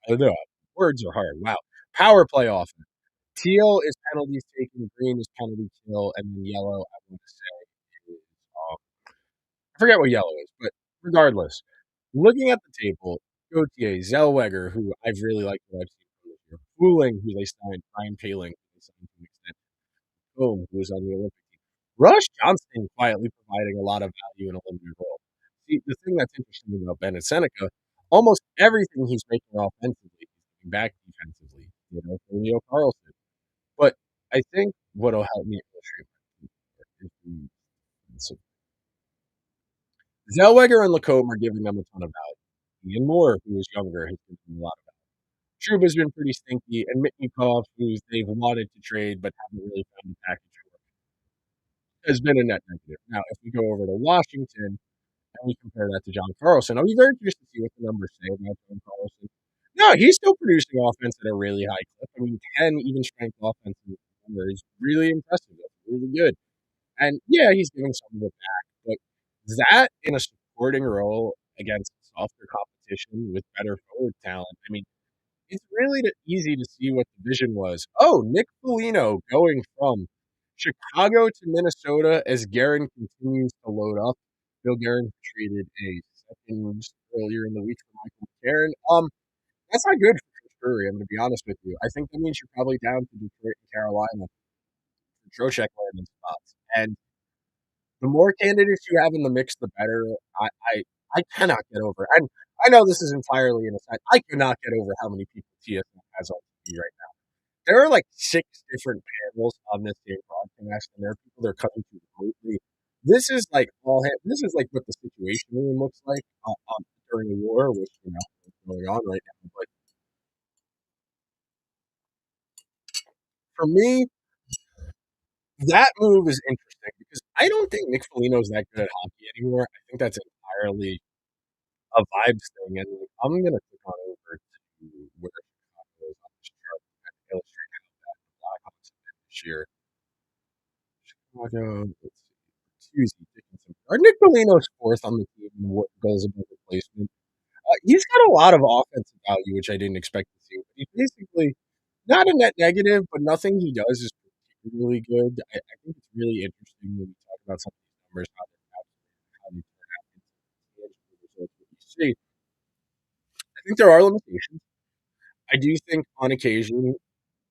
words are hard. Wow, power play offense. Teal is penalties taken. Green is penalty kill, and then yellow. I want to say is I forget what yellow is, but regardless, looking at the table, Gauthier, Zellweger, who I've really liked what I've seen from this year, Fooling, who they signed, Brian Paling, who they signed to an extent, Boom, who was on the Olympic team. Rush Johnston quietly providing a lot of value in a limited role. See, the thing that's interesting about Bennett Seneca, almost everything he's making offensively, he's giving back defensively. For Leo Carlson. But I think what'll help me illustrate is Zellweger and Lacombe are giving them a ton of value. Ian Moore, who is younger, has given them a lot of value. Truba's been pretty stinky, and Mitnikov, who they've wanted to trade but haven't really found a package for, has been a net negative. Now, if we go over to Washington and we compare that to John Carlson, I'll be very curious to see what the numbers say about John Carlson. No, he's still producing offense at a really high clip. I mean, 10 even strength offensive number is really impressive. That's really good. And yeah, he's giving some of it back, but that in a supporting role against softer competition with better forward talent, I mean, it's really easy to see what the vision was. Oh, Nick Foligno going from Chicago to Minnesota as Guerin continues to load up. Bill Guerin treated a seconds earlier in the week for Michael McCarron. That's not good for Chris Drury. I'm going to be honest with you. I think that means you're probably down to Detroit and Carolina for Trocheck landing spots. And the more candidates you have in the mix, the better. I cannot get over. And I know this is entirely an aside. I cannot get over how many people TSN has on TV right now. There are like 6 different panels on this same broadcast, and there are people that are coming to remotely. This is like this is like what the situation room looks like during a war, which is going on right now. But for me, that move is interesting because I don't think Nick Foligno's that good at hockey anymore. I think that's entirely a vibes thing, and like, I'm gonna click on over to where Chicago is on this chart and illustrate how that the Blackhawks have been this year. Chicago, let's see, Tuesday, Dickinson. Nick Foligno's fourth on the team in what goals above replacement. He's got a lot of offensive value, which I didn't expect to see. But he's basically not a net negative, but nothing he does is particularly good. I think it's really interesting when we talk about some of these numbers, how they turn out into tangible results. What you see, I think there are limitations. I do think on occasion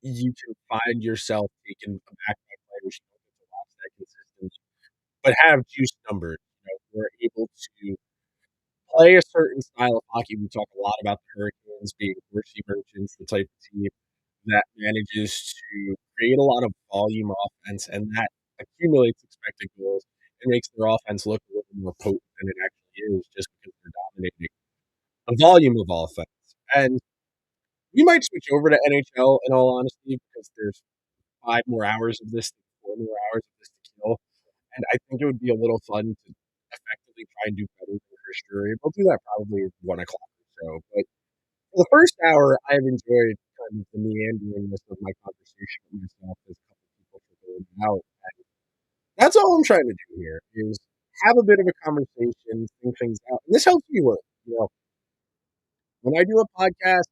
you can find yourself taken aback by players who don't get to watch that consistently, but have juice numbers. Who are able to play a certain style of hockey. We talk a lot about the Hurricanes being Mercy Merchants, the type of team that manages to create a lot of volume offense, and that accumulates expected goals and makes their offense look a little more potent than it actually is, just because they're dominating a volume of offense. And we might switch over to NHL in all honesty because there's 5 more hours of this, 4 more hours of this to kill. And I think it would be a little fun to effectively try and do better than Chris Drury. We'll do that probably at 1 o'clock or so. But for the first hour, I've enjoyed kind of the meanderingness of my conversation with myself as a couple people for going out. And that's all I'm trying to do here is have a bit of a conversation, think things out. And this helps me work. When I do a podcast,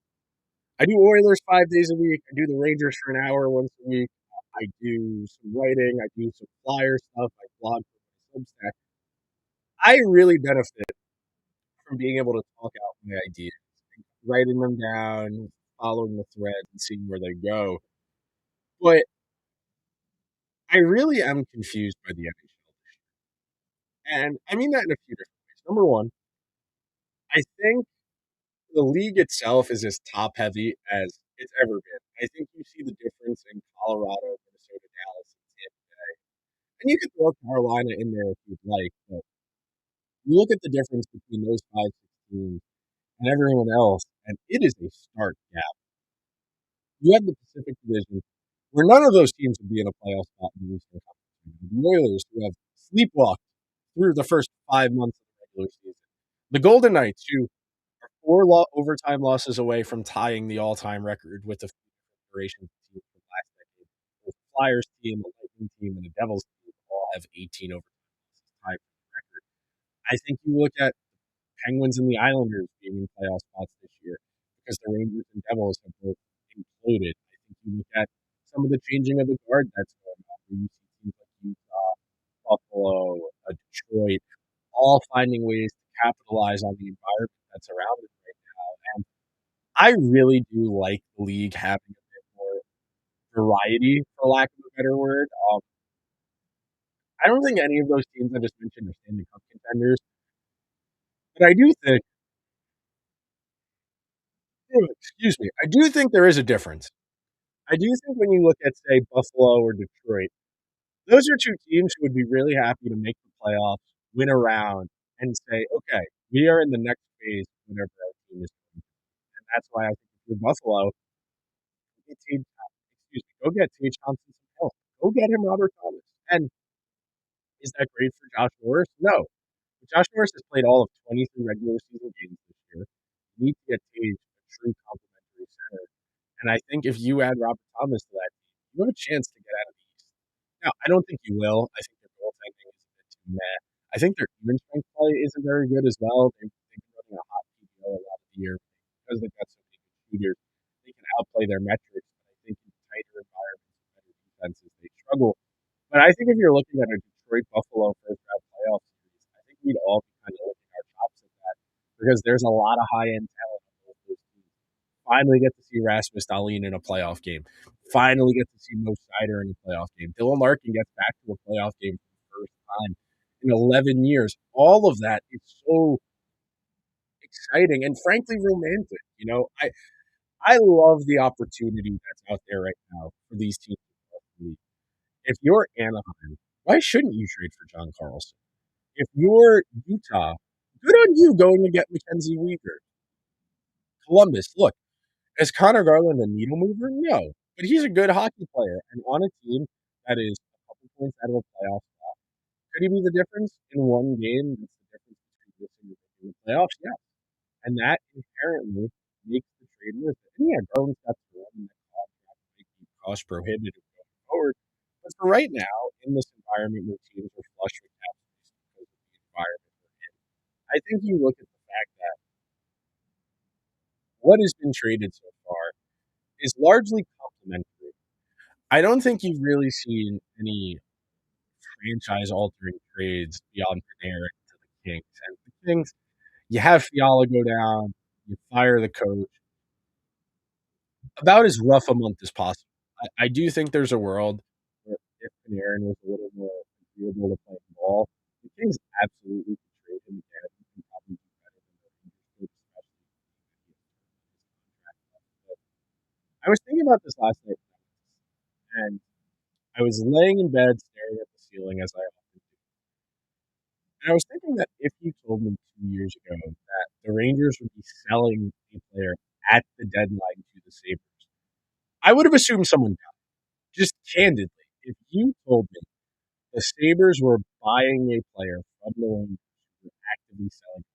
I do Oilers 5 days a week. I do the Rangers for an hour once a week. I do some writing. I do some flyer stuff. I blog for my Substack. I really benefit from being able to talk out my ideas, writing them down, following the thread, and seeing where they go. But I really am confused by the NHL. And I mean that in a few different ways. Number one, I think the league itself is as top heavy as it's ever been. I think you see the difference in Colorado, Minnesota, Dallas, and Tampa Bay. And you can throw Carolina in there if you'd like, but you look at the difference between those 5 teams and everyone else, and it is a stark gap. You have the Pacific Division, where none of those teams would be in a playoff spot in the Eastern Conference. The Oilers, who have sleepwalked through the first 5 months of the regular season. The Golden Knights, who are 4 overtime losses away from tying the all-time record with the Federation team from last decade. The Flyers team, the Lightning team, and the Devils team all have 18 overtime losses tied for the record. I think you look at Penguins and the Islanders being in playoff spots this year because the Rangers and Devils have both imploded. I think you look at some of the changing of the guard that's going on. Where you see teams like Utah, Buffalo, Detroit, all finding ways to capitalize on the environment that's around it right now. And I really do like the league having a bit more variety, for lack of a better word. I don't think any of those teams I just mentioned are Stanley Cup contenders, but I do think, excuse me, I do think there is a difference. I do think when you look at, say, Buffalo or Detroit, those are 2 teams who would be really happy to make the playoffs, win a round, and say, okay, we are in the next phase, whatever our team is doing. And that's why I think if you're Buffalo, get Tage, go get Tage Thompson some help. Go get him Robert Thomas. And is that great for Josh Norris? No. But Josh Norris has played all of 23 regular season games this year. You need to get Tage a true complementary center. And I think if you add Robert Thomas to that team, you have a chance to get out of the East. Now, I don't think you will. I think their goaltending is a bit too meh. I think their even strength play isn't very good as well. They've been running a hot PBO a lot of the year because they've got so many good shooters. They can outplay their metrics, but I think in tighter environments and better defenses, they struggle. But I think if you're looking at a Detroit Buffalo first round playoff series, I think we'd all be kind of licking our chops at that. because there's a lot of high end talent on both those teams. Finally get to see Rasmus Dahlin in a playoff game. Finally get to see Mo Seider in a playoff game. Dylan Larkin gets back to a playoff game for the first time in 11 years. All of that is so exciting and frankly romantic. I love the opportunity that's out there right now for these teams. If you're Anaheim, why shouldn't you trade for John Carlson? If you're Utah, good on you going to get Mackenzie Weegar. Columbus, look, is Connor Garland a needle mover? No, but he's a good hockey player, and on a team that is a couple points out of a playoff spot, could he be the difference in one game? That's the difference between this and the playoffs. Yeah, and that inherently makes the trade worth it. And yeah, Garland's got the run and the contract might be cost prohibitive going forward, but for right now, in this environment where teams are flush with cap space because of the environment we're in, I think you look at the fact that what has been traded so far is largely complementary. I don't think you've really seen any franchise-altering trades beyond Panarin to the Kings. And the Kings, you have Fiala go down, you fire the coach. About as rough a month as possible. I do think there's a world where if Panarin was a little more agreeable to playing ball, the Kings absolutely could trade him again and probably do better than the Rangers could, especially if he has his contract. I was thinking about this last night, and I was laying in bed staring at the ceiling as I often do. And I was thinking that if you told me 2 years ago that the Rangers would be selling a player at the deadline to the Sabres, I would have assumed someone died. Just candidly, if you told me the Sabres were buying a player from the Rangers who were actively selling,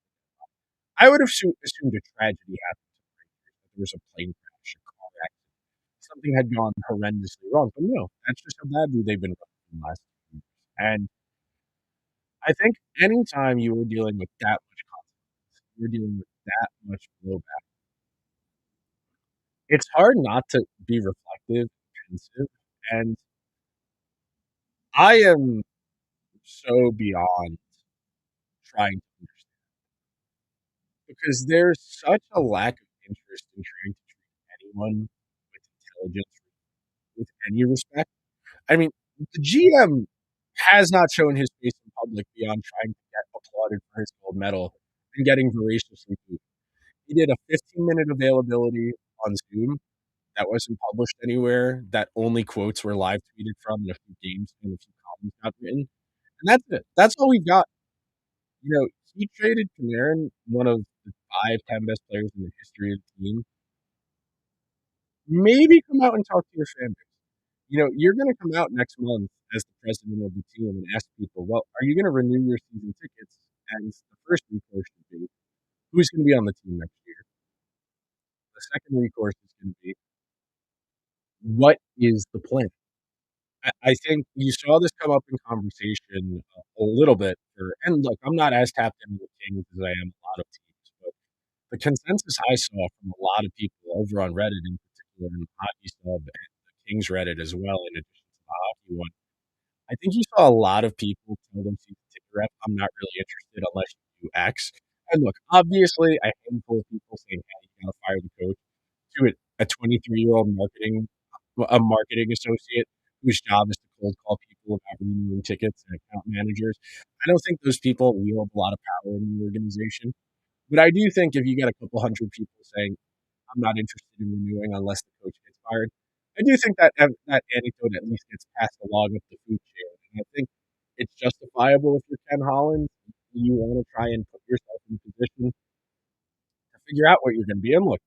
I would have assumed a tragedy happened to the Rangers. That there was a plane crash, a car accident, something had gone horrendously wrong. But no, that's just how badly they've been running in the last few years. And I think anytime you were dealing with that much consequence, you're dealing with that much blowback, it's hard not to be reflective, pensive, and I am so beyond trying to understand because there's such a lack of interest in trying to treat anyone with intelligence, with any respect. I mean, the GM has not shown his face in public beyond trying to get applauded for his gold medal and getting voraciously booed. He did a 15-minute availability on Zoom that wasn't published anywhere, that only quotes were live tweeted from in a few games and a few columns got written. And that's it. That's all we've got. He traded Panarin, one of the 5, 10 best players in the history of the team. Maybe come out and talk to your fan base. You're going to come out next month as the president of the team and ask people, well, are you going to renew your season tickets? And the first recourse should be, who's going to be on the team next year? The second recourse is going to be, what is the plan? I think you saw this come up in conversation a little bit. And look, I'm not as tapped into the Kings as I am a lot of teams, but the consensus I saw from a lot of people over on Reddit, in particular, in the Hockey Sub and the Kings Reddit as well, in addition to the hockey one, I think you saw a lot of people tell them season ticket rep, I'm not really interested unless you do X. And look, obviously, a handful of people saying, hey, you gotta fire the coach, to a 23-year-old marketing associate whose job is to cold call people about renewing tickets and account managers. I don't think those people wield a lot of power in the organization. But I do think if you get a couple hundred people saying, I'm not interested in renewing unless the coach gets fired, I do think that that anecdote at least gets passed along up the food chain. And I think it's justifiable if you're Ken Holland. You want to try and put yourself in a position to figure out what you're going to be. And look,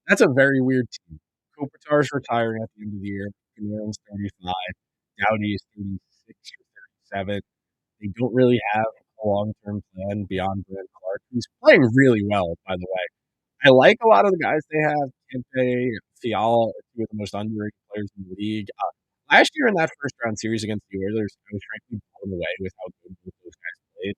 that's a very weird team. Kopitar's retiring at the end of the year. Panarin's 35. Doughty is 36 or 37. They don't really have a long-term plan beyond Brent Clark, who's playing really well, by the way. I like a lot of the guys they have. Kempe, Fiala are two of the most underrated players in the league. Last year in that first-round series against the Oilers, I was frankly blown away with how good both those guys played.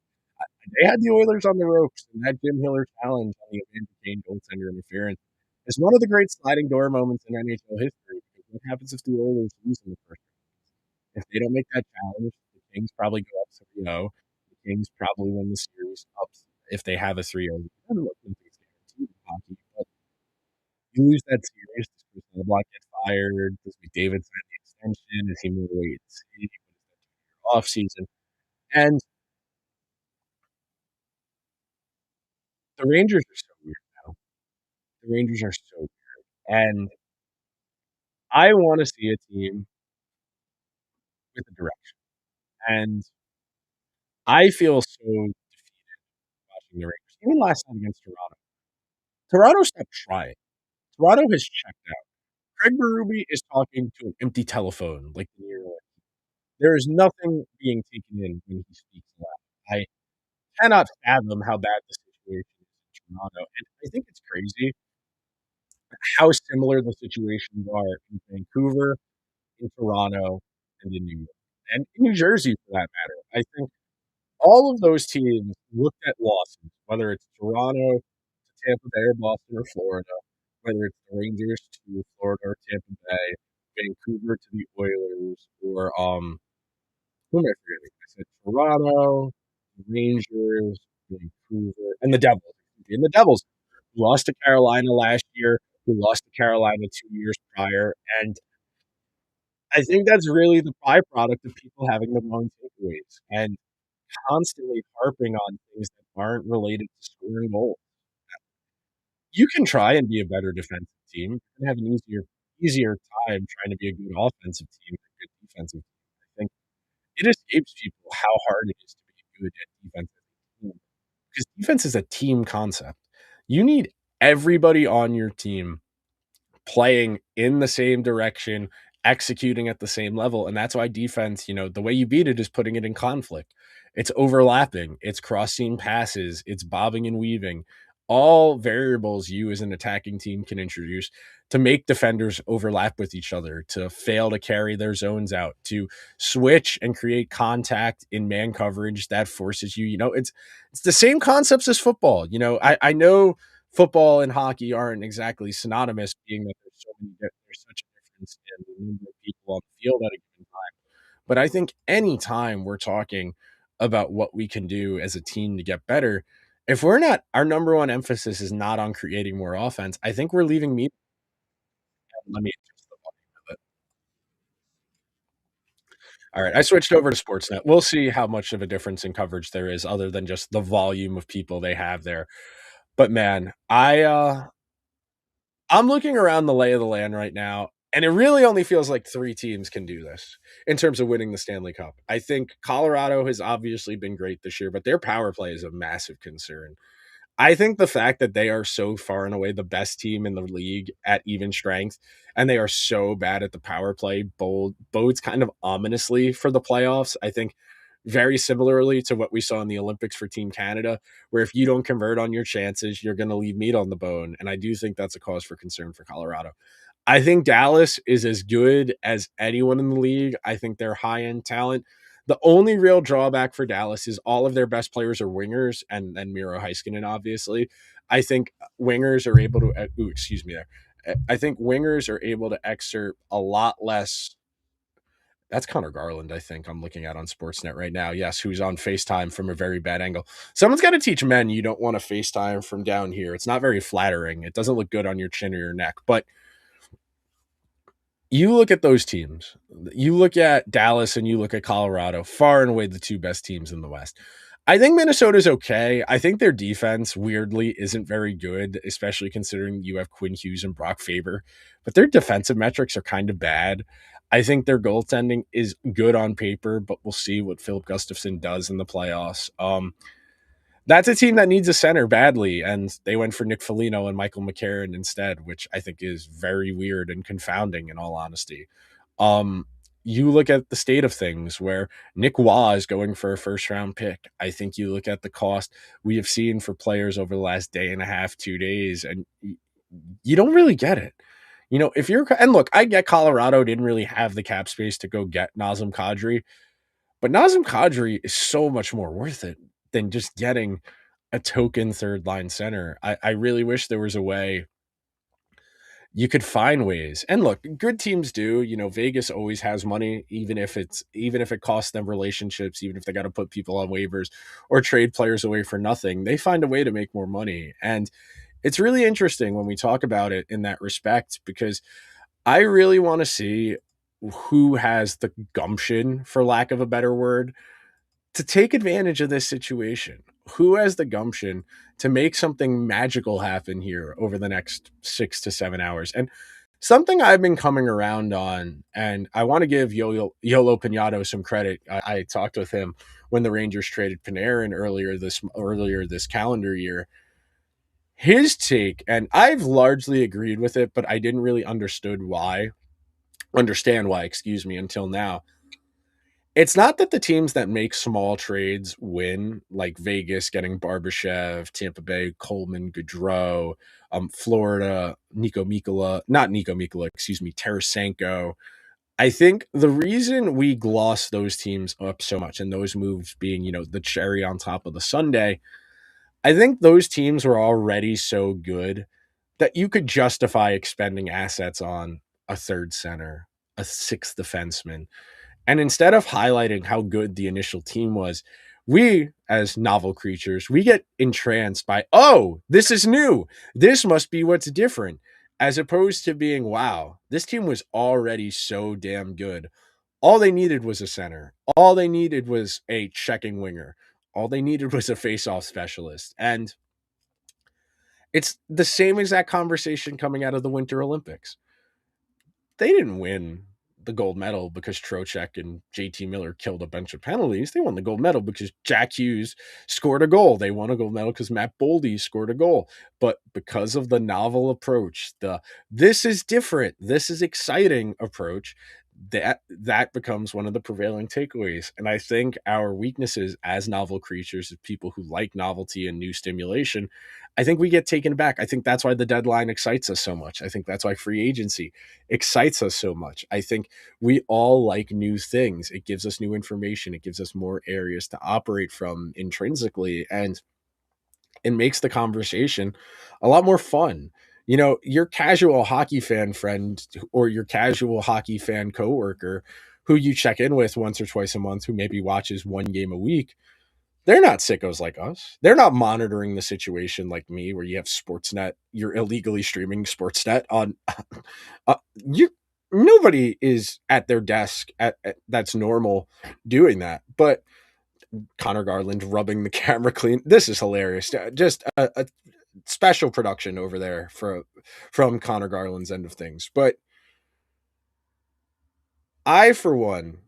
They had the Oilers on the ropes, and that Jim Hiller challenge on the Evander Kane goaltender interference is one of the great sliding door moments in NHL history. Because what happens if the Oilers lose in the first round? If they don't make that challenge, the Kings probably go up 3-0. The Kings probably win the series up if they have a 3-0 lead. I don't know if anything's guaranteed in hockey, but you lose that series, does Chris Knoblauch get fired? Does McDavid sign the extension? Is he more wait and see? What does that do for your offseason? And the Rangers are so weird now. The Rangers are so weird. And I wanna see a team with a direction. And I feel so defeated watching the Rangers. Even last night against Toronto. Toronto stopped trying. Toronto has checked out. Craig Berube is talking to an empty telephone, like, there is nothing being taken in when he speaks aloud. I cannot fathom how bad the situation is in Toronto, and I think it's crazy how similar the situations are in Vancouver, in Toronto, and in New York, and in New Jersey for that matter. I think all of those teams looked at losses, whether it's Toronto to Tampa Bay or Boston or Florida, whether it's the Rangers to Florida or Tampa Bay, Vancouver to the Oilers, or, who am I forgetting? I said Toronto, the Rangers, Vancouver, and the Devils. And the Devils, who lost to Carolina last year, who lost to Carolina 2 years prior, and I think that's really the byproduct of people having the wrong takeaways and constantly harping on things that aren't related to scoring goals. You can try and be a better defensive team. You can have an easier time trying to be a good offensive team than a good defensive team. I think it escapes people how hard it is to be good at defensive team because defense is a team concept. You need everybody on your team playing in the same direction, executing at the same level. And that's why defense, the way you beat it is putting it in conflict. It's overlapping, it's cross-seam passes, it's bobbing and weaving. All variables you as an attacking team can introduce to make defenders overlap with each other, to fail to carry their zones out, to switch and create contact in man coverage that forces you. It's the same concepts as football. I know football and hockey aren't exactly synonymous, being that there's such a difference in the number of people on the field at a given time. But I think anytime we're talking about what we can do as a team to get better, if we're not our number one emphasis is not on creating more offense, I think we're leaving me. Let me adjust the volume of it. All right, I switched over to Sportsnet. We'll see how much of a difference in coverage there is, other than just the volume of people they have there. But man, I'm looking around the lay of the land right now, and it really only feels like 3 teams can do this in terms of winning the Stanley Cup. I think Colorado has obviously been great this year, but their power play is a massive concern. I think the fact that they are so far and away the best team in the league at even strength, and they are so bad at the power play, bodes kind of ominously for the playoffs. I think very similarly to what we saw in the Olympics for Team Canada, where if you don't convert on your chances, you're going to leave meat on the bone. And I do think that's a cause for concern for Colorado. I think Dallas is as good as anyone in the league. I think they're high end talent. The only real drawback for Dallas is all of their best players are wingers, and Miro Heiskanen, obviously. I think wingers are able to. Excuse me there. I think wingers are able to exert a lot less. That's Connor Garland, I think I'm looking at on Sportsnet right now. Yes, who's on FaceTime from a very bad angle. Someone's got to teach men you don't want to FaceTime from down here. It's not very flattering. It doesn't look good on your chin or your neck. But you look at those teams. You look at Dallas and you look at Colorado, far and away the 2 best teams in the West. I think Minnesota's okay. I think their defense, weirdly, isn't very good, especially considering you have Quinn Hughes and Brock Faber. But their defensive metrics are kind of bad. I think their goaltending is good on paper, but we'll see what Philip Gustafson does in the playoffs. That's a team that needs a center badly, and they went for Nick Foligno and Michael McCarron instead, which I think is very weird and confounding in all honesty. Um, you look at the state of things where Nick Waugh is going for a first round pick. I think you look at the cost we have seen for players over the last day and a half, 2 days, and you don't really get it. If you're, and look, I get Colorado didn't really have the cap space to go get Nazem Kadri, but Nazem Kadri is so much more worth it than just getting a token third line center. I really wish there was a way. you could find ways. And look, good teams do. Vegas always has money, even if it costs them relationships, even if they got to put people on waivers or trade players away for nothing. They find a way to make more money. And it's really interesting when we talk about it in that respect, because I really want to see who has the gumption, for lack of a better word, to take advantage of this situation. Who has the gumption to make something magical happen here over the next 6 to 7 hours? And something I've been coming around on, and I want to give Yolo Pinato some credit. I talked with him when the Rangers traded Panarin earlier this calendar year. His take, and I've largely agreed with it, but I didn't really understand why, excuse me, until now. It's not that the teams that make small trades win, like Vegas getting Barbashev, Tampa Bay, Coleman, Gaudreau, Florida, not Nico Mikola, excuse me, Tarasenko. I think the reason we gloss those teams up so much, and those moves being, the cherry on top of the sundae, I think those teams were already so good that you could justify expending assets on a third center, a sixth defenseman, and instead of highlighting how good the initial team was, we, as novel creatures, we get entranced by, oh, this is new. This must be what's different. As opposed to being, wow, this team was already so damn good. All they needed was a center. All they needed was a checking winger. All they needed was a face-off specialist. And it's the same exact conversation coming out of the Winter Olympics. They didn't win the gold medal because Trocheck and JT Miller killed a bunch of penalties. They won the gold medal because Jack Hughes scored a goal. They won a gold medal because Matt Boldy scored a goal. But because of the novel approach, the this is different, this is exciting approach, that becomes one of the prevailing takeaways. And I think our weaknesses as novel creatures, as people who like novelty and new stimulation, I think we get taken aback. I think that's why the deadline excites us so much. I think that's why free agency excites us so much. I think we all like new things. It gives us new information. It gives us more areas to operate from intrinsically, and it makes the conversation a lot more fun. Your casual hockey fan friend or your casual hockey fan coworker who you check in with once or twice a month, who maybe watches one game a week, they're not sickos like us. They're not monitoring the situation like me, where you have Sportsnet, you're illegally streaming Sportsnet on. You Nobody is at their desk that's normal doing that. But Connor Garland rubbing the camera clean. This is hilarious. Just a special production over there from Connor Garland's end of things. But I, for one,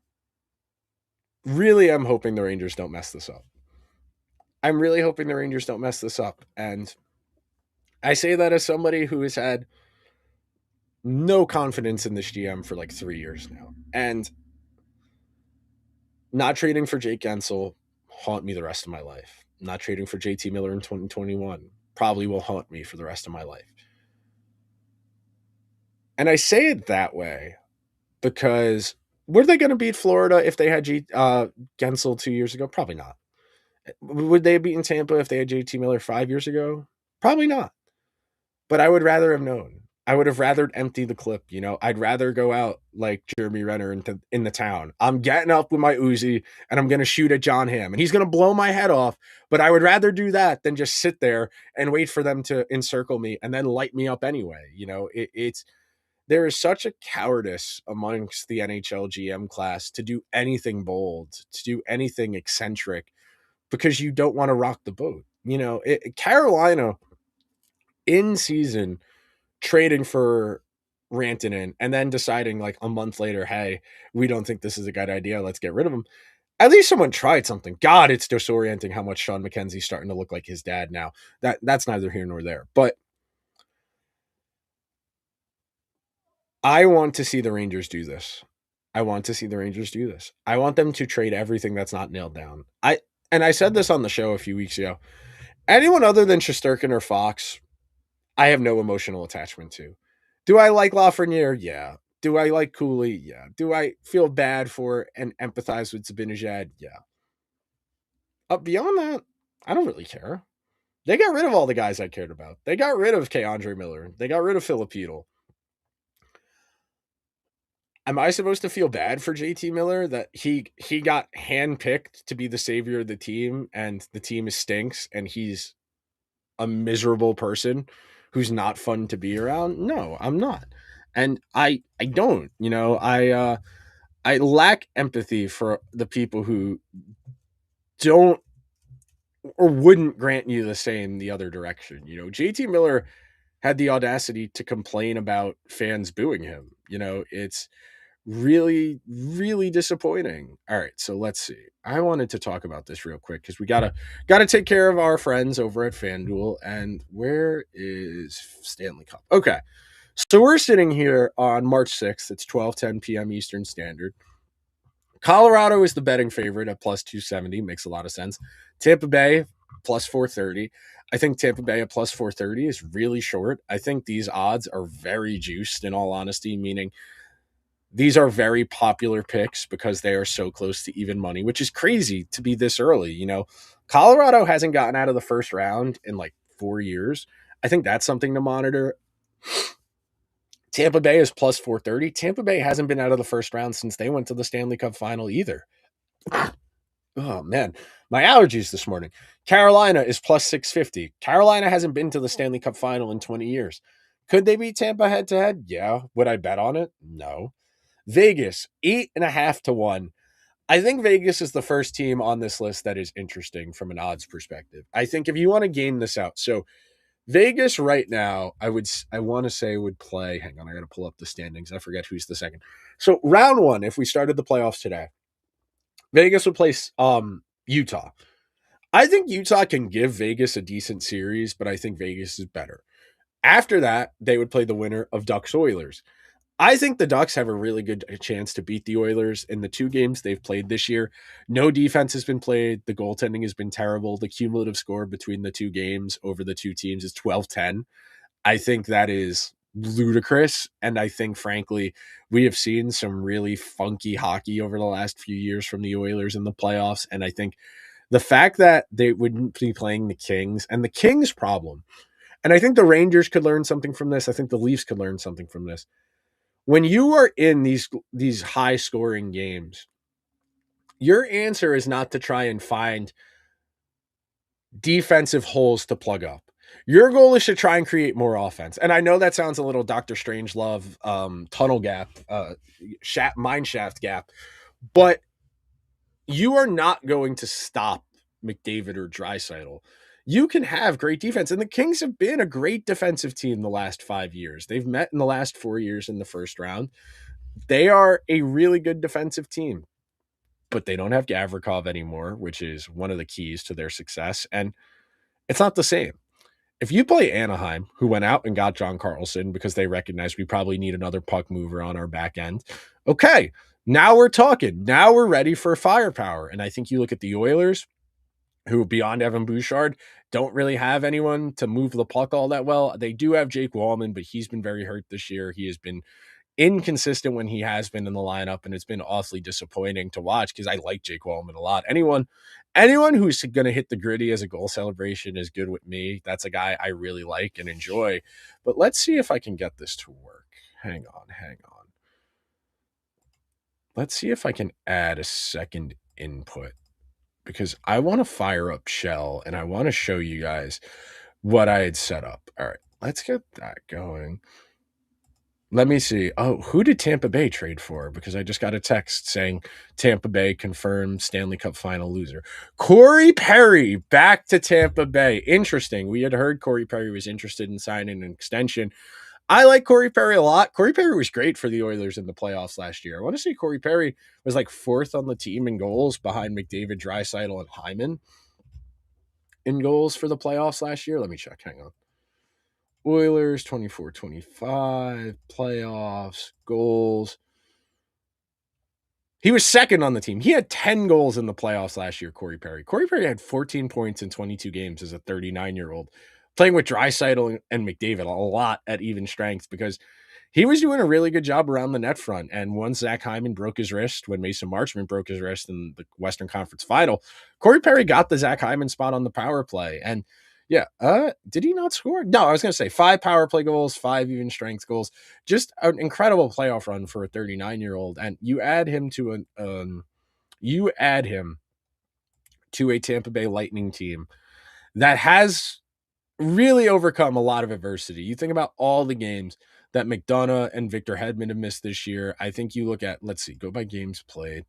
really am hoping the Rangers don't mess this up. I'm really hoping the Rangers don't mess this up. And I say that as somebody who has had no confidence in this GM for like 3 years now. And not trading for Jake Gensel haunt me the rest of my life. Not trading for JT Miller in 2021 probably will haunt me for the rest of my life. And I say it that way because were they going to beat Florida if they had Gensel 2 years ago? Probably not. Would they have beaten Tampa if they had JT Miller 5 years ago? Probably not. But I would rather have known. I would have rather empty the clip. I'd rather go out like Jeremy Renner in the town. I'm getting up with my Uzi and I'm going to shoot at John Hamm and he's going to blow my head off. But I would rather do that than just sit there and wait for them to encircle me and then light me up anyway. There is such a cowardice amongst the NHL GM class to do anything bold, to do anything eccentric, because you don't want to rock the boat. Carolina in season trading for Rantanen and then deciding like a month later, hey, we don't think this is a good idea. Let's get rid of him. At least someone tried something. God, it's disorienting how much Sean McKenzie's starting to look like his dad now. That's neither here nor there. But I want to see the Rangers do this. I want them to trade everything that's not nailed down. I said this on the show a few weeks ago. Anyone other than Shesterkin or Fox, I have no emotional attachment to. Do I like Lafreniere? Yeah. Do I like Cooley? Yeah. Do I feel bad for and empathize with Zibanejad? Yeah. Beyond that, I don't really care. They got rid of all the guys I cared about. They got rid of K. Andre Miller. They got rid of Filipino. am I supposed to feel bad for JT Miller that he got handpicked to be the savior of the team and the team stinks and he's a miserable person who's not fun to be around? No, I'm not. And I don't, I lack empathy for the people who don't or wouldn't grant you the same the other direction. JT Miller had the audacity to complain about fans booing him. It's really, really disappointing. All right, so let's see. I wanted to talk about this real quick because we gotta take care of our friends over at FanDuel. And where is Stanley Cup? Okay, so we're sitting here on March 6th. It's 12:10 p.m. Eastern Standard. Colorado is the betting favorite at plus 270. Makes a lot of sense. Tampa Bay plus 430. I think Tampa Bay at plus 430 is really short. I think these odds are very juiced, in all honesty, meaning these are very popular picks because they are so close to even money, which is crazy to be this early. Colorado hasn't gotten out of the first round in like 4 years. I think that's something to monitor. Tampa Bay is plus 430. Tampa Bay hasn't been out of the first round since they went to the Stanley Cup final either. Oh, man. My allergies this morning. Carolina is plus 650. Carolina hasn't been to the Stanley Cup final in 20 years. Could they beat Tampa head to head? Yeah. Would I bet on it? No. Vegas, 8.5 to 1. I think Vegas is the first team on this list that is interesting from an odds perspective. I think if you want to game this out, so Vegas right now, I want to say would play. Hang on, I got to pull up the standings. I forget who's the second. So round one, if we started the playoffs today, Vegas would play Utah. I think Utah can give Vegas a decent series, but I think Vegas is better. After that, they would play the winner of Ducks Oilers. I think the Ducks have a really good chance to beat the Oilers in the 2 games they've played this year. No defense has been played. The goaltending has been terrible. The cumulative score between the 2 games over the 2 teams is 12-10. I think that is ludicrous. And I think, frankly, we have seen some really funky hockey over the last few years from the Oilers in the playoffs. And I think the fact that they wouldn't be playing the Kings and the Kings' problem, and I think the Rangers could learn something from this. I think the Leafs could learn something from this. When you are in these high scoring games, your answer is not to try and find defensive holes to plug up. Your goal is to try and create more offense. And I know that sounds a little Dr. Strangelove, tunnel gap, mine shaft gap, but you are not going to stop McDavid or Draisaitl. You can have great defense. And the Kings have been a great defensive team the last 5 years. They've met in the last 4 years in the first round. They are a really good defensive team, but they don't have Gavrikov anymore, which is one of the keys to their success. And it's not the same. If you play Anaheim, who went out and got John Carlson because they recognized we probably need another puck mover on our back end, okay, now we're talking. Now we're ready for firepower. And I think you look at the Oilers, who beyond Evan Bouchard don't really have anyone to move the puck all that well. They do have Jake Wallman, but he's been very hurt this year. He has been inconsistent when he has been in the lineup, and it's been awfully disappointing to watch because I like Jake Wallman a lot. Anyone who's going to hit the gritty as a goal celebration is good with me. That's a guy I really like and enjoy. But let's see if I can get this to work. Hang on. Let's see if I can add a second input because I want to fire up Shell and I want to show you guys what I had set up. All right, let's get that going. Let me see. Oh, who did Tampa Bay trade for? Because I just got a text saying Tampa Bay confirmed Stanley Cup final loser. Corey Perry back to Tampa Bay. Interesting. We had heard Corey Perry was interested in signing an extension. I like Corey Perry a lot. Corey Perry was great for the Oilers in the playoffs last year. I want to say Corey Perry was like 4th on the team in goals behind McDavid, Draisaitl, and Hyman in goals for the playoffs last year. Let me check. Hang on. Oilers 24-25 playoffs goals. He was 2nd on the team. He had 10 goals in the playoffs last year, Corey Perry. Corey Perry had 14 points in 22 games as a 39-year-old, playing with Draisaitl and McDavid a lot at even strength because he was doing a really good job around the net front. And once Zach Hyman broke his wrist, when Mason Marchment broke his wrist in the Western Conference Final, Corey Perry got the Zach Hyman spot on the power play. And Yeah. Did he not score? No, I was gonna say 5 power play goals, 5 even strength goals. Just an incredible playoff run for a 39-year-old. And you add him to a Tampa Bay Lightning team that has really overcome a lot of adversity. You think about all the games that McDonough and Victor Hedman have missed this year. I think you look at, let's see, go by games played.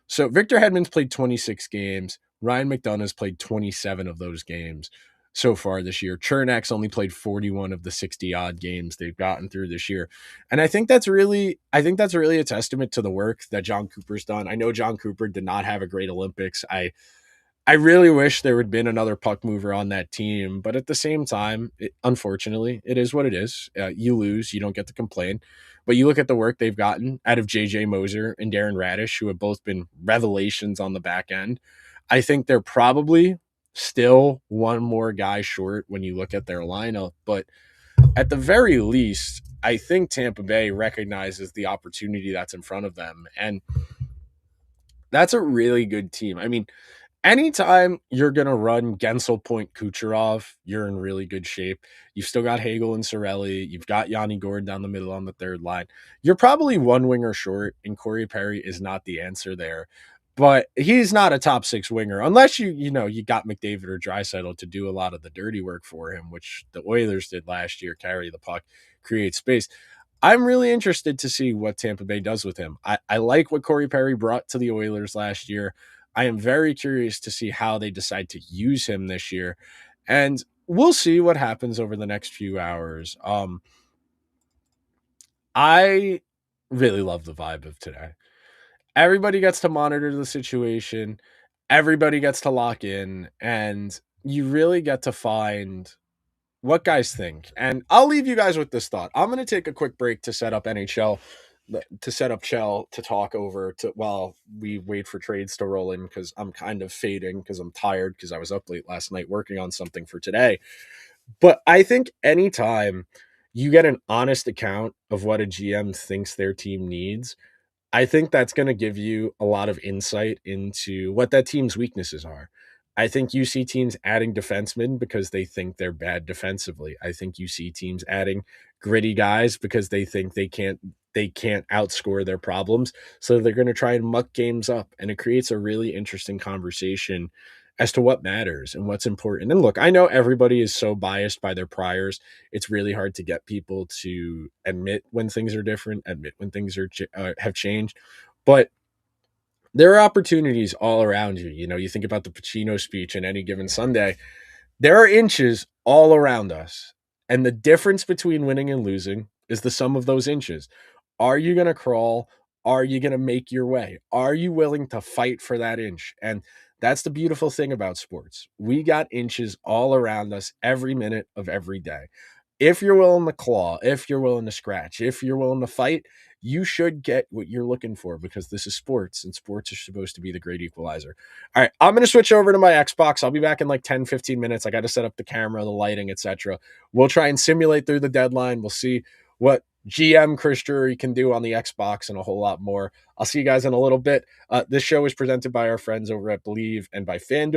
So Victor Hedman's played 26 games. Ryan McDonough's played 27 of those games so far this year. Chernak's only played 41 of the 60 odd games they've gotten through this year. And I think that's really a testament to the work that John Cooper's done. I know John Cooper did not have a great Olympics. I really wish there had been another puck mover on that team, but at the same time, unfortunately, it is what it is. You lose, you don't get to complain. But you look at the work they've gotten out of JJ Moser and Darren Radish, who have both been revelations on the back end. I think they're probably still one more guy short when you look at their lineup. But at the very least, I think Tampa Bay recognizes the opportunity that's in front of them. And that's a really good team. I mean, anytime you're going to run Gensel Point Kucherov, you're in really good shape. You've still got Hagel and Sorelli. You've got Yanni Gordon down the middle on the third line. You're probably one winger short, and Corey Perry is not the answer there. But he's not a top 6 winger unless you got McDavid or Draisaitl to do a lot of the dirty work for him, which the Oilers did last year, carry the puck, create space. I'm really interested to see what Tampa Bay does with him. I like what Corey Perry brought to the Oilers last year. I am very curious to see how they decide to use him this year. And we'll see what happens over the next few hours. I really love the vibe of today. Everybody gets to monitor the situation. Everybody gets to lock in. And you really get to find what guys think. And I'll leave you guys with this thought. I'm going to take a quick break to set up NHL, to set up Chell to talk over to while we wait for trades to roll in, because I'm kind of fading because I'm tired because I was up late last night working on something for today. But I think anytime you get an honest account of what a GM thinks their team needs, I think that's going to give you a lot of insight into what that team's weaknesses are. I think you see teams adding defensemen because they think they're bad defensively. I think you see teams adding gritty guys because they think they can't outscore their problems. So they're going to try and muck games up, and it creates a really interesting conversation as to what matters and what's important. And look, I know everybody is so biased by their priors. It's really hard to get people to admit when things are different, admit when things have changed. But there are opportunities all around you. You think about the Pacino speech in Any Given Sunday. There are inches all around us. And the difference between winning and losing is the sum of those inches. Are you going to crawl? Are you going to make your way? Are you willing to fight for that inch? And that's the beautiful thing about sports. We got inches all around us every minute of every day. If you're willing to claw, if you're willing to scratch, if you're willing to fight, you should get what you're looking for, because this is sports, and sports are supposed to be the great equalizer. All right, I'm going to switch over to my Xbox. I'll be back in like 10, 15 minutes. I got to set up the camera, the lighting, etc. We'll try and simulate through the deadline. We'll see what GM Chris Drury can do on the Xbox and a whole lot more. I'll see you guys in a little bit. This show is presented by our friends over at Believe and by FanDuel.